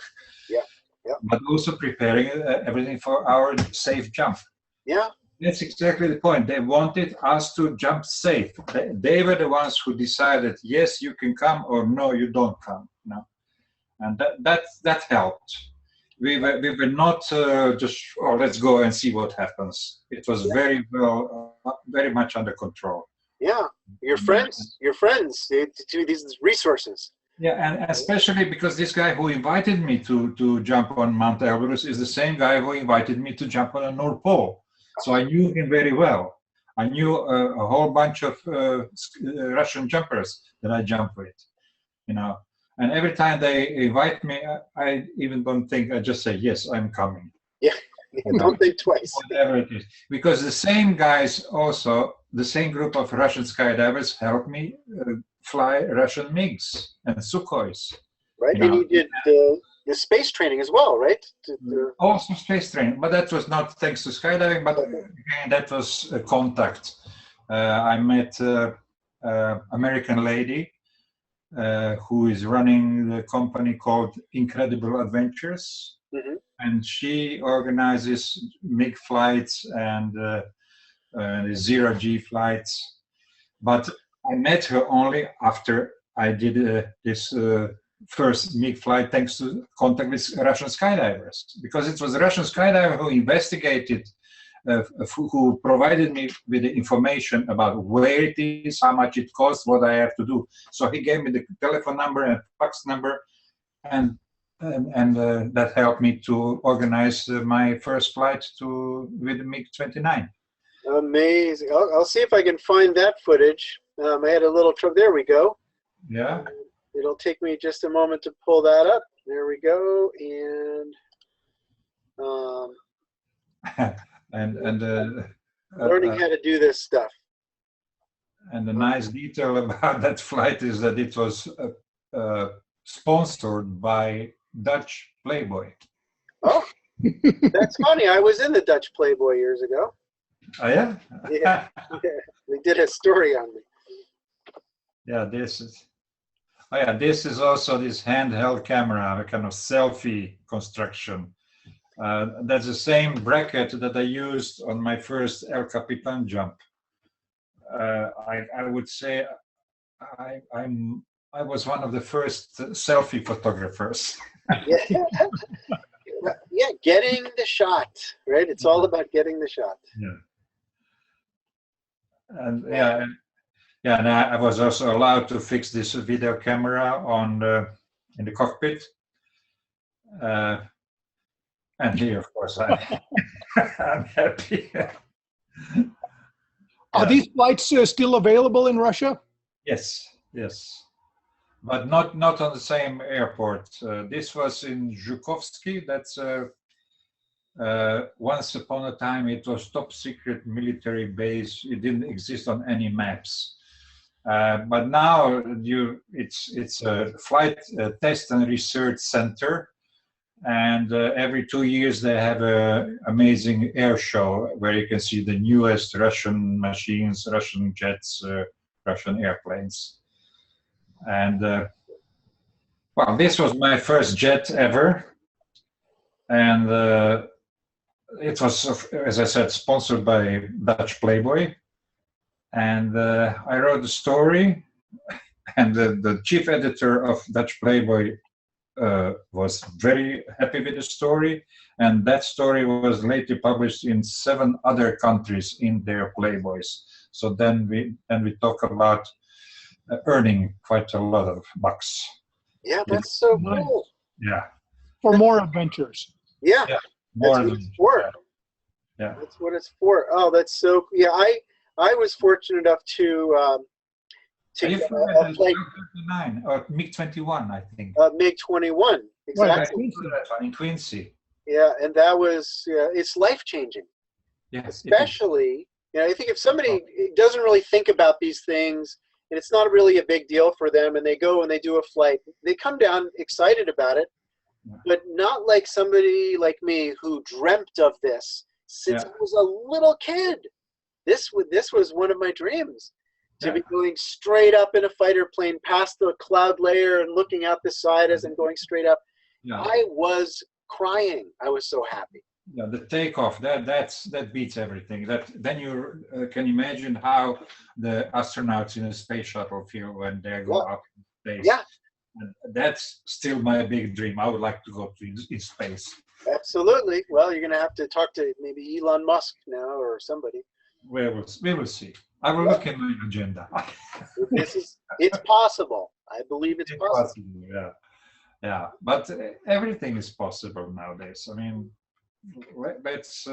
Yeah. Yeah. But also preparing everything for our safe jump. Yeah. That's exactly the point. They wanted us to jump safe. They were the ones who decided, yes, you can come, or no, you don't come. And that helped. We were not just, oh, let's go and see what happens. It was very well, very much under control. Yeah, your friends, to these resources. Yeah, and especially because this guy who invited me to jump on Mount Elbrus is the same guy who invited me to jump on the North Pole. So I knew him very well. I knew a whole bunch of Russian jumpers that I jump with, And every time they invite me, I even don't think, I just say, yes, I'm coming. Yeah, don't think twice. Whatever it is. Because the same guys also, the same group of Russian skydivers helped me fly Russian MiGs and Sukhois. Right, and you did the space training as well, right? Also space training, but that was not thanks to skydiving, but again, that was a contact. I met an American lady who is running the company called Incredible Adventures, and she organizes MiG flights and zero-G flights. But I met her only after I did this first MiG flight, thanks to contact with Russian skydivers, because it was a Russian skydiver who investigated, who provided me with the information about where it is, how much it costs, what I have to do. So he gave me the telephone number and fax number, and that helped me to organize my first flight with the MiG-29. Amazing. I'll see if I can find that footage. I had a little trouble. There we go. Yeah. It'll take me just a moment to pull that up. There we go. And learning how to do this stuff. And the nice detail about that flight is that it was sponsored by Dutch Playboy. Oh, that's funny. I was in the Dutch Playboy years ago. Oh, yeah? Yeah. They did a story on me. Yeah, this is also this handheld camera, a kind of selfie construction. That's the same bracket that I used on my first El Capitan jump. I would say I was one of the first selfie photographers. Yeah. Yeah, getting the shot, right? It's all about getting the shot. Yeah. And and I was also allowed to fix this video camera in the cockpit. And here, of course, I'm happy. Are these flights still available in Russia? Yes, but not on the same airport. This was in Zhukovsky. That's once upon a time it was top secret military base. It didn't exist on any maps. But now it's a flight test and research center, and every 2 years they have an amazing air show where you can see the newest Russian machines, Russian jets, Russian airplanes. And well, this was my first jet ever, and it was, as I said, sponsored by Dutch Playboy. And I wrote the story, and the chief editor of Dutch Playboy was very happy with the story, and that story was later published in 7 other countries in their Playboys. So then we talk about earning quite a lot of bucks. Yeah, that's so cool. Yeah. For more adventures. Yeah. More that's what it's for. Yeah. That's what it's for. Oh, that's so. Yeah, I was fortunate enough to take a flight. Or MiG-21, I think. MiG-21, exactly. In Quincy. Yeah, and that was it's life-changing. Yes. Especially, I think if somebody doesn't really think about these things and it's not really a big deal for them, and they go and they do a flight. They come down excited about it, but not like somebody like me who dreamt of this since I was a little kid. This was one of my dreams, to be going straight up in a fighter plane past the cloud layer and looking out the side as I'm going straight up. I was crying. I was so happy. Yeah, the takeoff, that beats everything. Then you can imagine how the astronauts in a space shuttle feel when they go up in space. Yeah. And that's still my big dream. I would like to go in space. Absolutely. Well, you're going to have to talk to maybe Elon Musk now or somebody. We will see. I will look in my agenda. It's possible. I believe it's possible. Yeah. But everything is possible nowadays. I mean, let's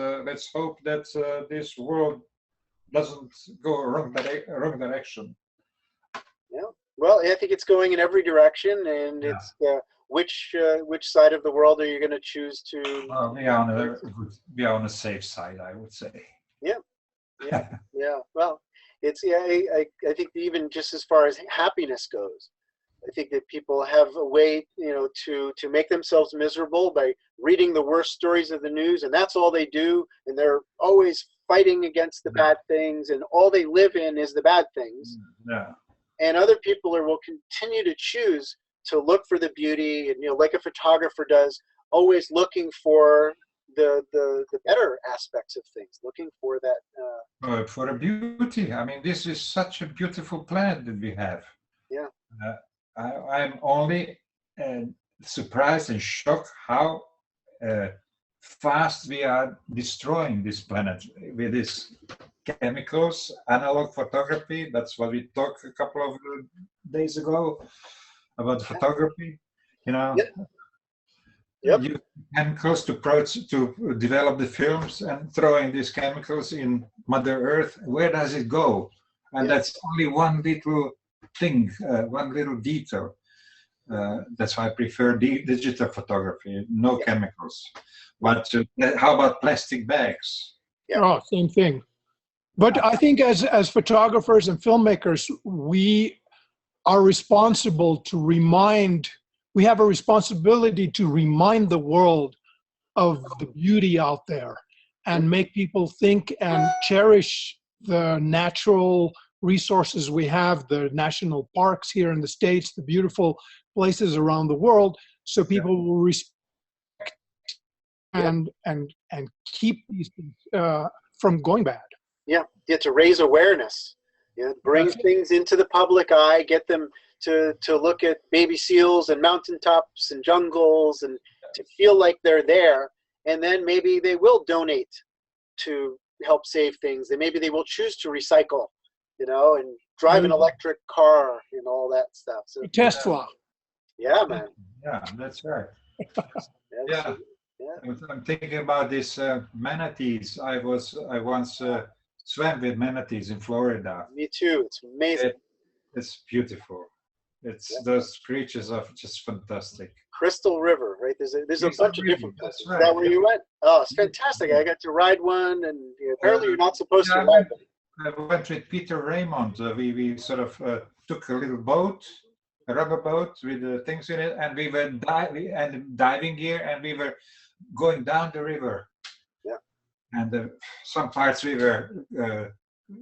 hope that this world doesn't go wrong direction. Yeah. Well, I think it's going in every direction, and it's which side of the world are you going to choose to? We are on a safe side, I would say. Yeah. Well, it's I think even just as far as happiness goes, I think that people have a way, to make themselves miserable by reading the worst stories of the news, and that's all they do, and they're always fighting against the bad things, and all they live in is the bad things. Yeah. And other people will continue to choose to look for the beauty, and like a photographer does, always looking for the better aspects of things, looking for that for the beauty. I mean, this is such a beautiful planet that we have. Yeah. I'm only surprised and shocked how fast we are destroying this planet with these chemicals, analog photography. That's what we talked a couple of days ago about photography. Use chemicals to develop the films, and throwing these chemicals in Mother Earth. Where does it go? And that's only one little thing, one little detail. That's why I prefer digital photography, no chemicals. But how about plastic bags? Oh, same thing. But I think as photographers and filmmakers, we are responsible to we have a responsibility to remind the world of the beauty out there and make people think and cherish the natural resources we have, the national parks here in the States, the beautiful places around the world, so people will respect and keep these things from going bad. Yeah, to raise awareness, bring things into the public eye, get them to look at baby seals and mountaintops and jungles, and to feel like they're there, and then maybe they will donate to help save things. And maybe they will choose to recycle, and drive an electric car and all that stuff. So Tesla. Yeah, man. Yeah, that's right. I'm thinking about this manatees. I once swam with manatees in Florida. Me too. It's amazing. It's beautiful. Those creatures are just fantastic. Crystal River, right? There's a bunch of different places. Right. Is that where you went? Oh, it's fantastic. I got to ride one, and apparently you're not supposed to ride them. I went with Peter Raymond. We sort of took a little boat, a rubber boat with things in it, and we were diving gear, and we were going down the river. Yeah. And some parts we were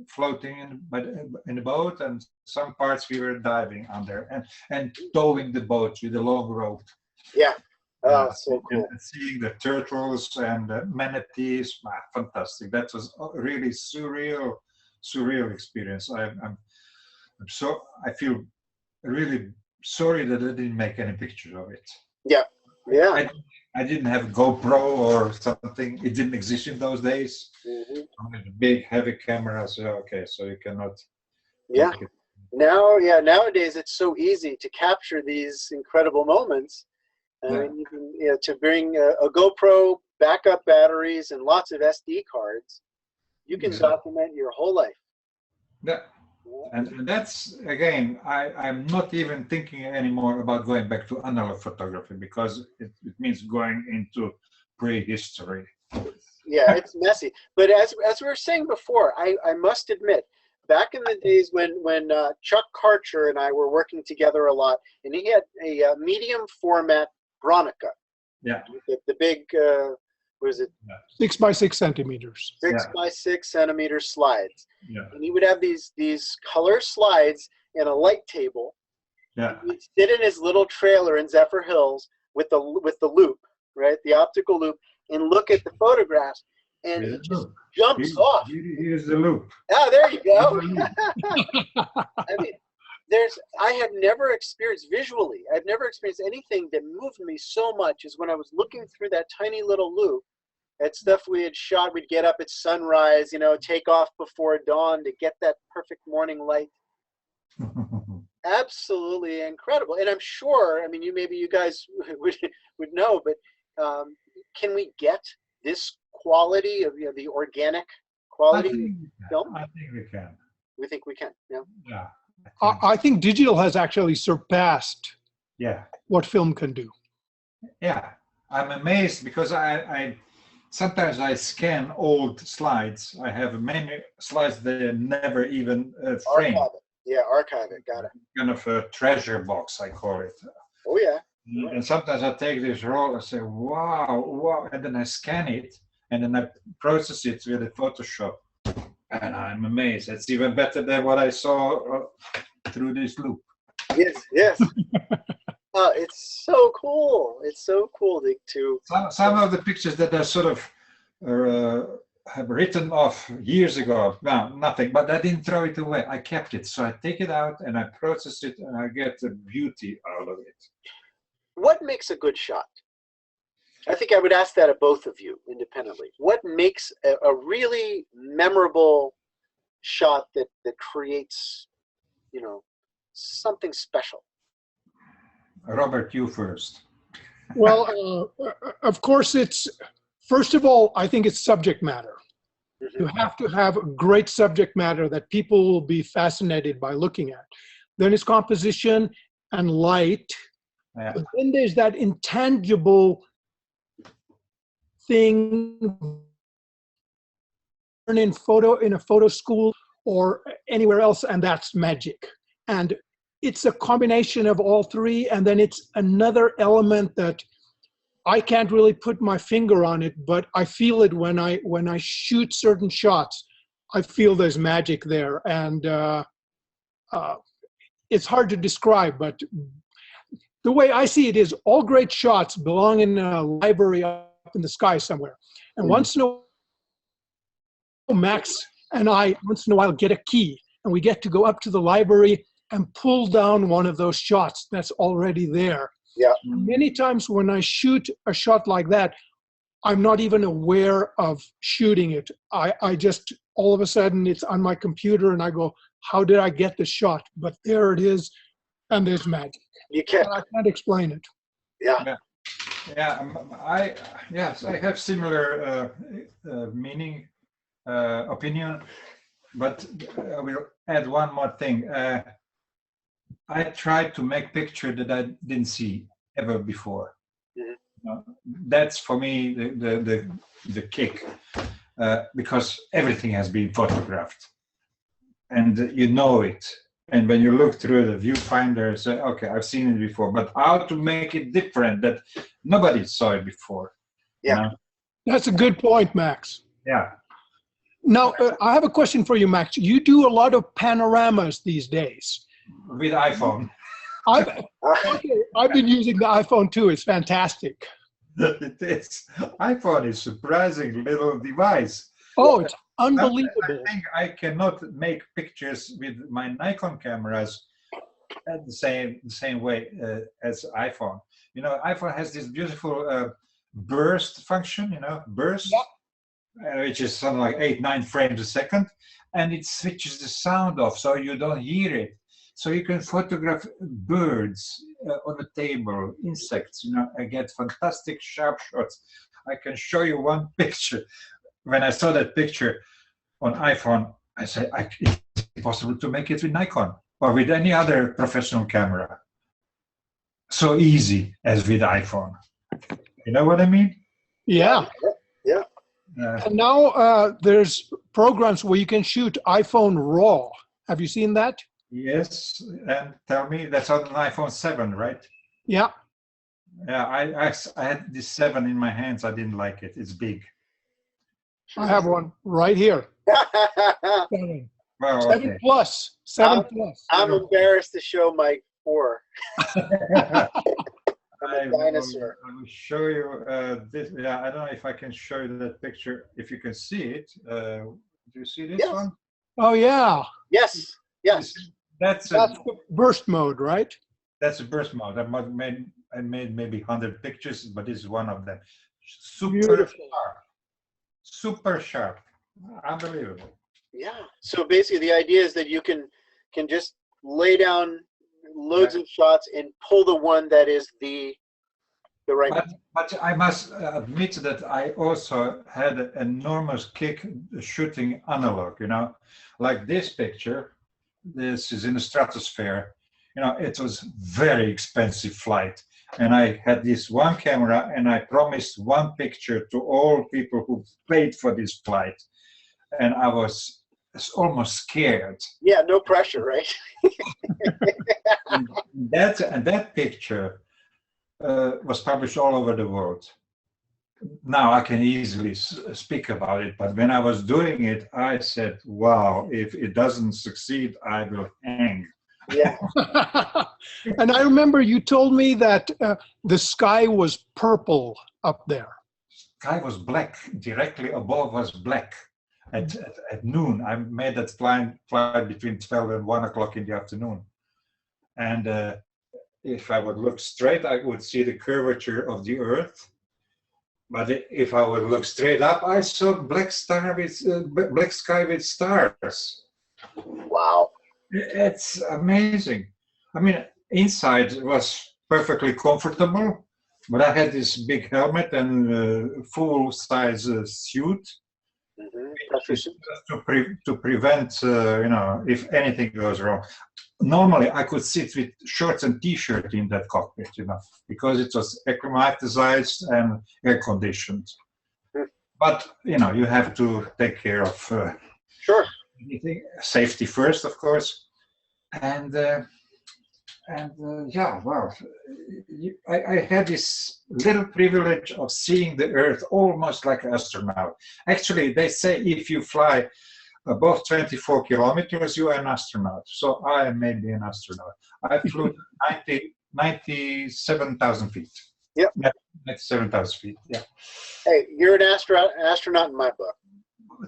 floating in the boat, and some parts we were diving under and towing the boat with a long rope. Yeah. Oh, so cool. And seeing the turtles and the manatees, fantastic. That was a really surreal experience. I feel really sorry that I didn't make any pictures of it. Yeah. I didn't have a GoPro or something. It didn't exist in those days. I had a big, heavy camera, so you cannot. Yeah. Nowadays it's so easy to capture these incredible moments. You can, to bring a GoPro, backup batteries, and lots of SD cards. You can document your whole life. Yeah. And that's, again, I'm not even thinking anymore about going back to analog photography, because it means going into prehistory. Yeah, it's messy. But as we were saying before, I must admit, back in the days when Chuck Karcher and I were working together a lot, and he had a medium format Bronica. Yeah. The big, what is it? 6 by 6 centimeters. 6 by 6 centimeter slides. Yeah. And he would have these color slides and a light table. Yeah. He'd sit in his little trailer in Zephyr Hills with the loop, right? The optical loop, and look at the photographs. And he just jumps off. Here's the loop. Ah, there you go. I mean, I have never experienced visually, I've never experienced anything that moved me so much as when I was looking through that tiny little loop at stuff we had shot. We'd get up at sunrise, take off before dawn to get that perfect morning light. Absolutely incredible. And I'm sure, I mean, maybe you guys would know, but can we get this quality of the organic quality film? I think we can. We think we can. Yeah. Yeah. I think digital has actually surpassed what film can do. Yeah, I'm amazed because I sometimes I scan old slides. I have many slides that are never even framed. Archive it. Yeah, archive it. Got it. Kind of a treasure box, I call it. Oh yeah. And sometimes I take this roll and say, wow, and then I scan it and then I process it with a Photoshop. And I'm amazed. It's even better than what I saw through this loop. Yes. Oh, it's so cool. It's so cool to some of the pictures that are sort of have written off years ago. No, nothing. But I didn't throw it away. I kept it. So I take it out and I process it and I get the beauty out of it. What makes a good shot? I think I would ask that of both of you independently. What makes a really memorable shot that creates, something special? Robert, you first. Well, of course, first of all, I think it's subject matter. You have to have a great subject matter that people will be fascinated by looking at. Then it's composition and light. Yeah. But then there's that intangible thing in a photo school or anywhere else, and that's magic. And it's a combination of all three, and then it's another element that I can't really put my finger on it, but I feel it when I shoot certain shots. I feel there's magic there, and it's hard to describe, but the way I see it is all great shots belong in a library up in the sky somewhere. And once in a while, Max and I, once in a while, get a key, and we get to go up to the library and pull down one of those shots that's already there. Yeah. Many times when I shoot a shot like that, I'm not even aware of shooting it. I just, all of a sudden, it's on my computer, and I go, how did I get the shot? But there it is, and there's magic. You can't. I can't explain it. Yeah. I have similar opinion, but I will add one more thing. I tried to make picture that I didn't see ever before. That's for me the kick, because everything has been photographed, and you know it. And when you look through the viewfinder, say, okay, I've seen it before, but how to make it different that nobody saw it before? Yeah. That's a good point, Max. Yeah. Now, I have a question for you, Max. You do a lot of panoramas these days. With iPhone. I've been using the iPhone too. It's fantastic. It is. iPhone is a surprising little device. Oh, it's unbelievable. I think I cannot make pictures with my Nikon cameras at the same way as iPhone. iPhone has this beautiful burst function, burst, which is something like 8-9 frames a second, and it switches the sound off so you don't hear it. So you can photograph birds on the table, insects, I get fantastic sharp shots. I can show you one picture. When I saw that picture on iPhone, I said, it's impossible to make it with Nikon or with any other professional camera. So easy as with iPhone. You know what I mean? Yeah. Yeah. And now there's programs where you can shoot iPhone RAW. Have you seen that? Yes, and tell me, that's on an iPhone 7, right? Yeah. Yeah, I had this 7 in my hands. I didn't like it. It's big. I have one right here. 7. Well, 7 okay. plus. 7 plus. I'm embarrassed to show my 4. I'm a dinosaur. I will show you this. Yeah, I don't know if I can show you that picture. If you can see it, do you see this Yes. one? Oh yeah. Yes. Yes. That's That's burst mode, right? a burst mode. I made maybe 100 pictures, but this is one of them. Super Beautiful. sharp. Super sharp. Unbelievable. Yeah. So basically, the idea is that you can just lay down loads of shots and pull the one that is the right one. But I must admit that I also had an enormous kick shooting analog, you know, like this picture. This is in the stratosphere. You know, it was very expensive flight. And I had this one camera and I promised one picture to all people who paid for this flight. And I was almost scared. Yeah, no pressure, right? and that picture was published all over the world. Now I can easily speak about it, but when I was doing it, I said, wow, if it doesn't succeed, I will hang. Yeah. And I remember you told me that the sky was purple up there. Sky was black. Directly above was black. At noon, I made that flight between 12 and 1 o'clock in the afternoon. And if I would look straight, I would see the curvature of the Earth. But if I would look straight up, I saw black sky with stars. Wow. It's amazing. I mean, inside it was perfectly comfortable, but I had this big helmet and full-size suit. To prevent, you know, if anything goes wrong. Normally, I could sit with shorts and T-shirt in that cockpit, you know, because it was acclimatized and air-conditioned. But, you know, you have to take care of Sure. anything. Safety first, of course. And yeah, well, I had this little privilege of seeing the Earth almost like an astronaut. Actually, they say if you fly above 24 kilometers, you are an astronaut. So I may be an astronaut. I flew 97,000 feet. Yep. 97,000 feet, yeah. Hey, you're an astronaut in my book.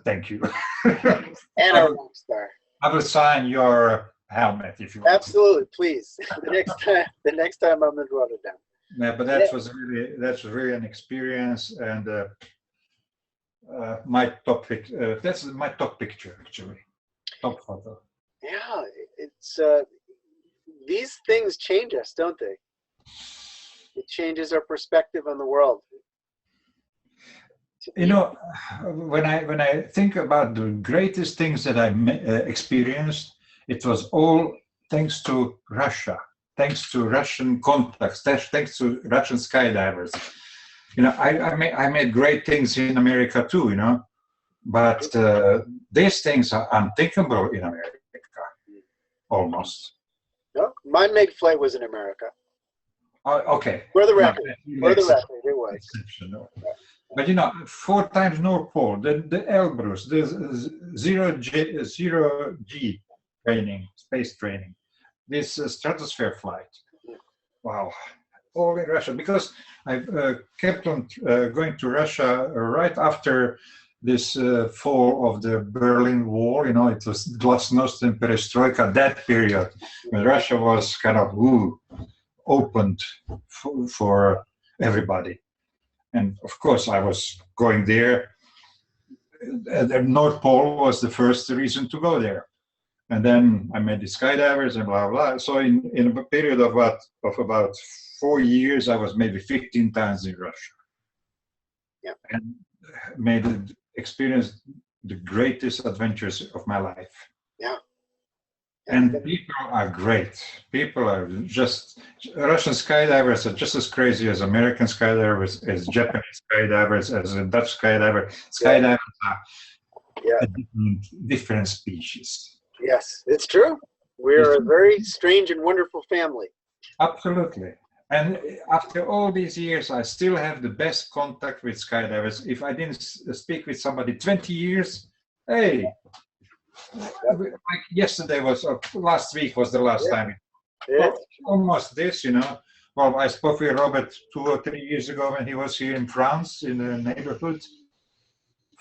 Thank you. And a rock star. I will sign your helmet if you want. Absolutely, please. The next time I'm in Rotterdam. Yeah, but that was really an experience, and my top that's my top picture actually, top photo. Yeah, it's these things change us, don't they? It changes our perspective on the world. You know, when I think about the greatest things that I experienced, it was all thanks to Russia, thanks to Russian contacts, thanks to Russian skydivers. You know, I made great things in America too, you know, but these things are unthinkable in America, almost. No, my MiG flight was in America. Okay. For the record, it was. Exceptional. But you know, 4 times North Pole, the Elbrus, the zero G training, space training, this stratosphere flight. Wow, all in Russia, because I kept on going to Russia right after this fall of the Berlin Wall. You know, it was glasnost and perestroika, that period when Russia was kind of opened for everybody. And of course, I was going there. The North Pole was the first reason to go there. And then I met the skydivers and blah, blah. So in a period of about 4 years, I was maybe 15 times in Russia. Yeah. And experienced the greatest adventures of my life. Yeah. And people are great. People are just, Russian skydivers are just as crazy as American skydivers, as Japanese skydivers, as a Dutch skydiver. Skydivers are a different species. Yes, it's true. We're a very strange and wonderful family. Absolutely. And after all these years, I still have the best contact with skydivers. If I didn't speak with somebody 20 years, hey, like yesterday was, or last week was the last time. Well, almost this, you know. Well, I spoke with Robert 2 or 3 years ago when he was here in France in the neighborhood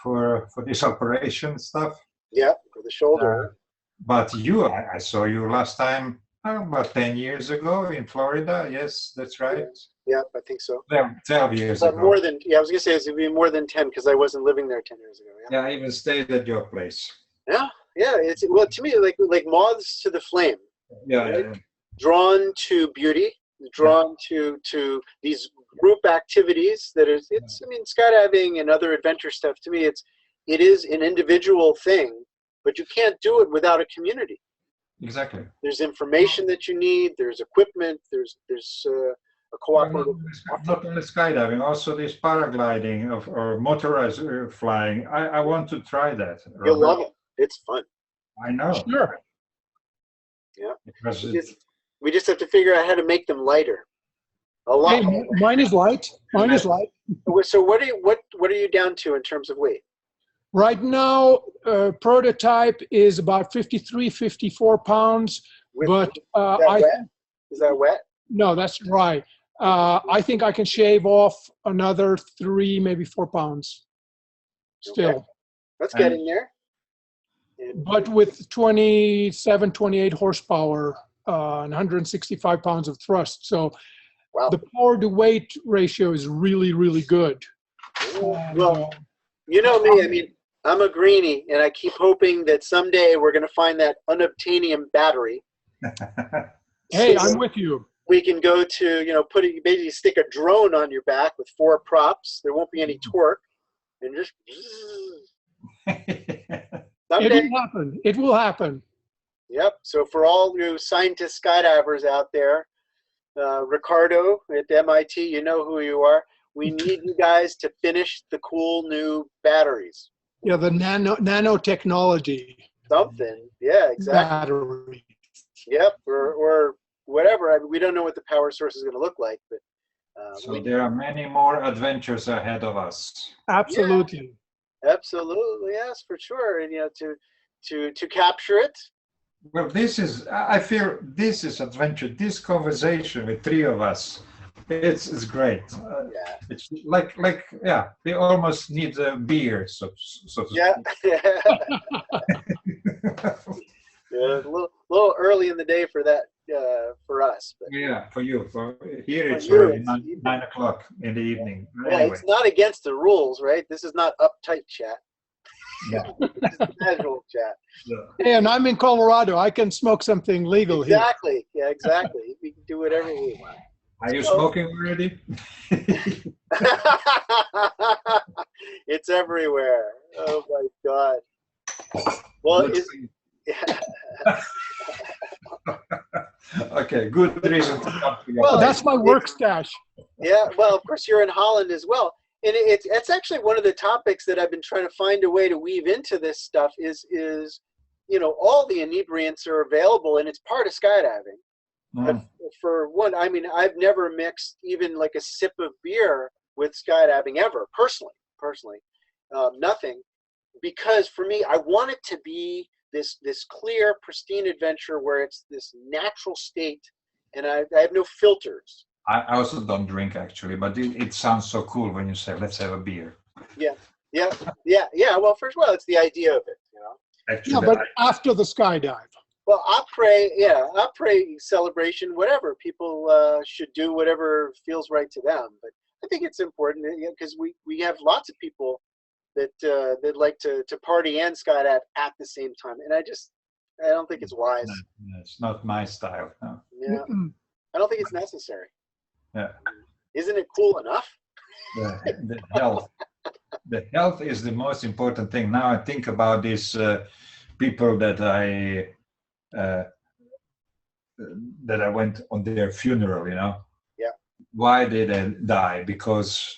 for this operation stuff. Yeah, for the shoulder. But you, I saw you last time about 10 years ago in Florida. Yes, that's right. Yeah, I think so. 12 years But ago. more than, yeah, I was gonna say it's gonna be more than 10 because I wasn't living there 10 years ago. Yeah, I even stayed at your place. Yeah, yeah. It's, well, to me, like moths to the flame. Yeah, Right? yeah. Drawn to beauty, drawn to these group activities that is, it's, I mean, skydiving and other adventure stuff, to me, it is an individual thing, but you can't do it without a community. Exactly. There's information that you need, there's equipment, there's a cooperative. Not only skydiving, also this paragliding or motorized flying. I want to try that. You'll love it. It's fun. I know. Sure. Yeah. Because We just have to figure out how to make them lighter. A lot. Hey, mine is light. Mine is light. So what are you down to in terms of weight? Right now, prototype is about 53, 54 pounds. But Is that wet? No, that's dry. I think I can shave off another 3, maybe 4 pounds still. Okay. That's getting there. But with 27, 28 horsepower and 165 pounds of thrust. So wow. The power to weight ratio is really, really good. Well, you know me, I mean, I'm a greenie, and I keep hoping that someday we're going to find that unobtainium battery. Hey, So I'm with you. we can go to, you know, basically stick a drone on your back with 4 props. There won't be any torque, and just someday. It will happen. It will happen. Yep. So for all you scientist skydivers out there, Ricardo at MIT, you know who you are. We need you guys to finish the cool new batteries. Yeah, the nanotechnology. Something. Yeah, exactly. Battery. Yep. Or whatever. I mean, we don't know what the power source is going to look like, but so there are many more adventures ahead of us. Absolutely. Yeah, absolutely, yes, for sure. And you know, to capture it. Well, I feel this is adventure. This conversation with 3 of us, it's great. Yeah. It's like yeah, we almost need a beer, so to Yeah. speak. Yeah, a little early in the day for that, for us. But Yeah, for you. For here, For it's you, already it's 9 o'clock in the evening. yeah, Anyway, it's not against the rules, right? This is not uptight chat. yeah. This is casual chat. Hey, and I'm in Colorado. I can smoke something legal here. Exactly. Yeah, exactly. We can do whatever we want. Are you smoking already? It's everywhere. Oh my God. Well, Good it's, for you. Okay, good reason to come together. Well, that's my work stash. yeah. Well, of course, you're in Holland as well, and it's actually one of the topics that I've been trying to find a way to weave into this stuff. Is you know, all the inebriants are available, and it's part of skydiving. But for one, I mean, I've never mixed even like a sip of beer with skydiving ever, personally, nothing, because for me, I want it to be this clear, pristine adventure where it's this natural state, and I have no filters. I also don't drink actually, but it sounds so cool when you say, let's have a beer. Yeah. Well, first of all, it's the idea of it, you know. Actually, Yeah, but after the skydive. Well, après celebration, whatever. People should do whatever feels right to them. But I think it's important because we have lots of people that like to party and skydive at the same time, and I don't think it's wise. No, it's not my style. No. Yeah, I don't think it's necessary. Yeah. Isn't it cool enough? The health. The health is the most important thing. Now I think about these people that I went on their funeral, you know. Yeah. Why did they die? Because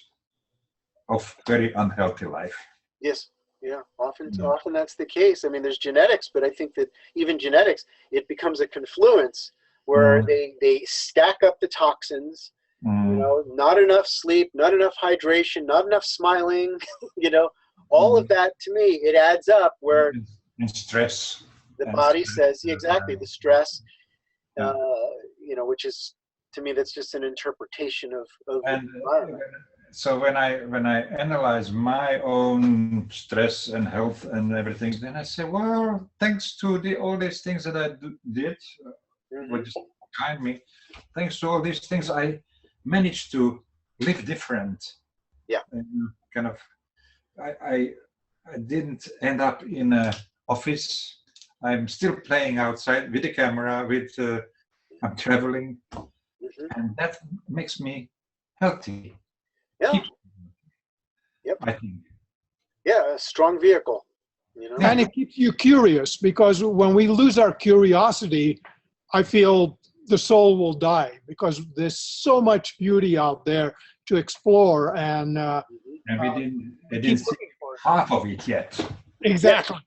of very unhealthy life. Yes. Yeah, often that's the case. I mean, there's genetics, but I think that even genetics, it becomes a confluence where they stack up the toxins. You know, not enough sleep, not enough hydration, not enough smiling. You know, all of that to me, it adds up where And stress. the body says, yeah, exactly, the stress. You know, which is, to me, that's just an interpretation of the environment. So when I analyze my own stress and health and everything, then I say, well, thanks to all these things that I did, which is behind me, thanks to all these things, I managed to live different. Yeah. And kind of, I didn't end up in an office. I'm still playing outside with the camera, I'm traveling, and that makes me healthy. Yeah. Yep. I think. Yeah, a strong vehicle. You know? And it keeps you curious, because when we lose our curiosity, I feel the soul will die, because there's so much beauty out there to explore, and we didn't see half of it yet. Exactly.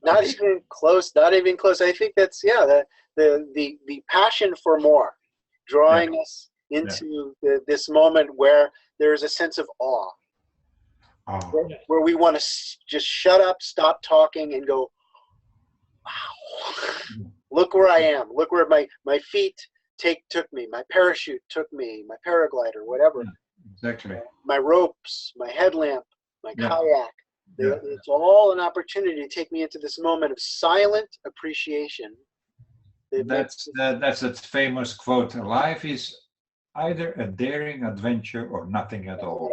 Not even close. Not even close. I think that's the passion for more, drawing us into this moment where there's a sense of awe, where we want to just shut up, stop talking, and go, wow, look where I am. Look where my feet took me. My parachute took me. My paraglider, whatever. Exactly. My ropes, my headlamp, my kayak. It's all an opportunity to take me into this moment of silent appreciation. That's a famous quote. Life is either a daring adventure or nothing at all.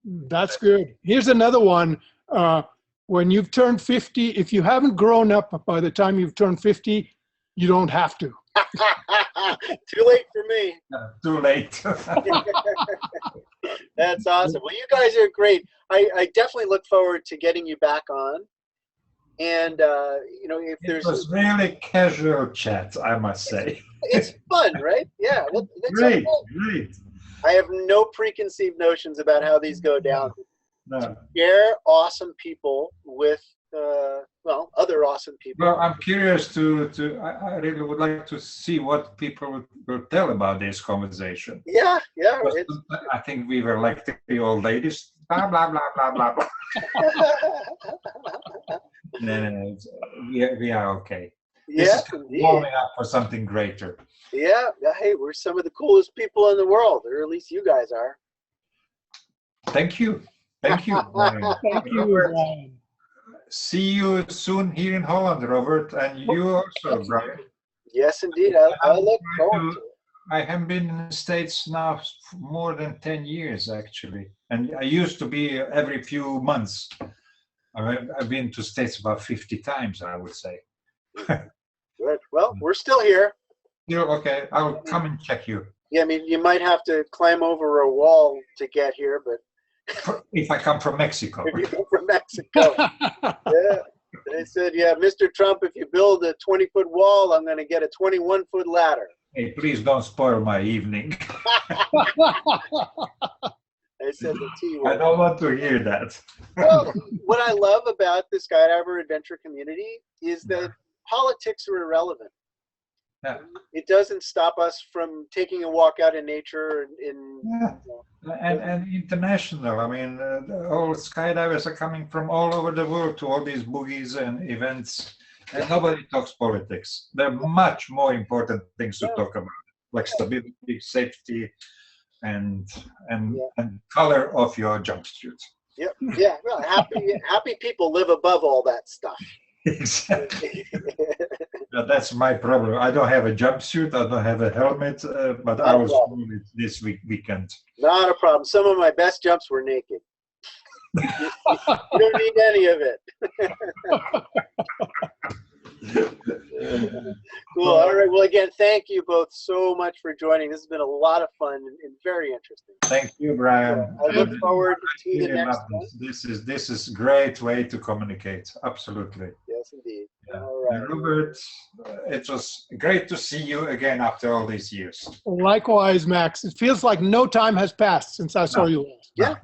That's good. Here's another one. When you've turned 50, if you haven't grown up by the time you've turned 50, you don't have to. Too late for me. Too late. That's awesome. Well, you guys are great. I definitely look forward to getting you back on. And, you know, if there's... It was really casual chat, I must say. It's fun, right? Yeah. Great. I have no preconceived notions about how these go down. No. Share awesome people with, other awesome people. Well, I'm curious I really would like to see what people will tell about this conversation. Yeah. I think we were like the old ladies, blah, blah, blah, blah, blah, blah. No, we are okay. Yeah, warming up for something greater. Yeah, hey, we're some of the coolest people in the world, or at least you guys are. Thank you. Thank you. Thank you, Brian. See you soon here in Holland, Robert, and you also, Brian. Yes, indeed. I look forward to it. I have been in the States now for more than 10 years, actually. And I used to be every few months. I've been to States about 50 times, I would say. Good. Well, we're still here. You're okay. I'll come and check you. Yeah, I mean, you might have to climb over a wall to get here, but... If I come from Mexico. If you come from Mexico. Yeah. They said, yeah, Mr. Trump, if you build a 20-foot wall, I'm going to get a 21-foot ladder. Hey, please don't spoil my evening. I said the T word. I don't want to hear that. Well, what I love about the Skydiver Adventure community is that politics are irrelevant. Yeah. It doesn't stop us from taking a walk out in nature. And international. I mean, all skydivers are coming from all over the world to all these boogies and events, and nobody talks politics. There are much more important things to talk about, like stability, safety, and color of your jumpsuit. Yep. Yeah. Well, happy people live above all that stuff. Exactly. That's my problem. I don't have a jumpsuit. I don't have a helmet, but I was doing it this weekend. Not a problem. Some of my best jumps were naked. You don't need any of it. Cool. All right. Well, again, thank you both so much for joining. This has been a lot of fun and very interesting. Thank you, Brian. I look forward to the next one. This is great way to communicate. Absolutely. Yes, indeed. Yeah. All right. And Robert, it was great to see you again after all these years. Likewise, Max. It feels like no time has passed since I saw you last. Yeah.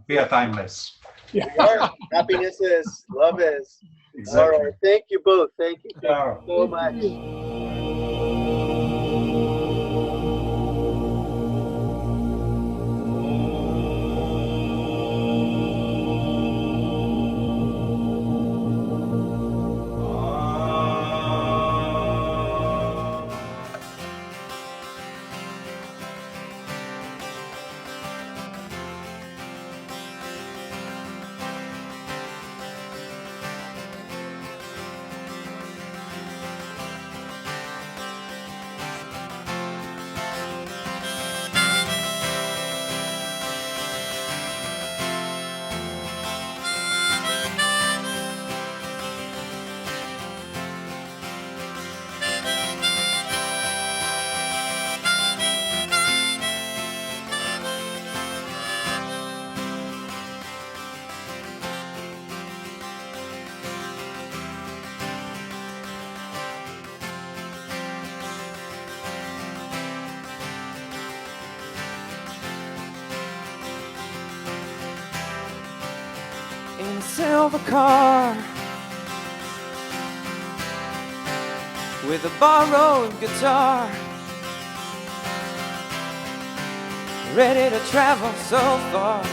We are timeless. Yeah. We are. Happiness is. Love is. Exactly. All right. Thank you both. Thank you Yeah. so much. In a silver car with a borrowed guitar, ready to travel so far.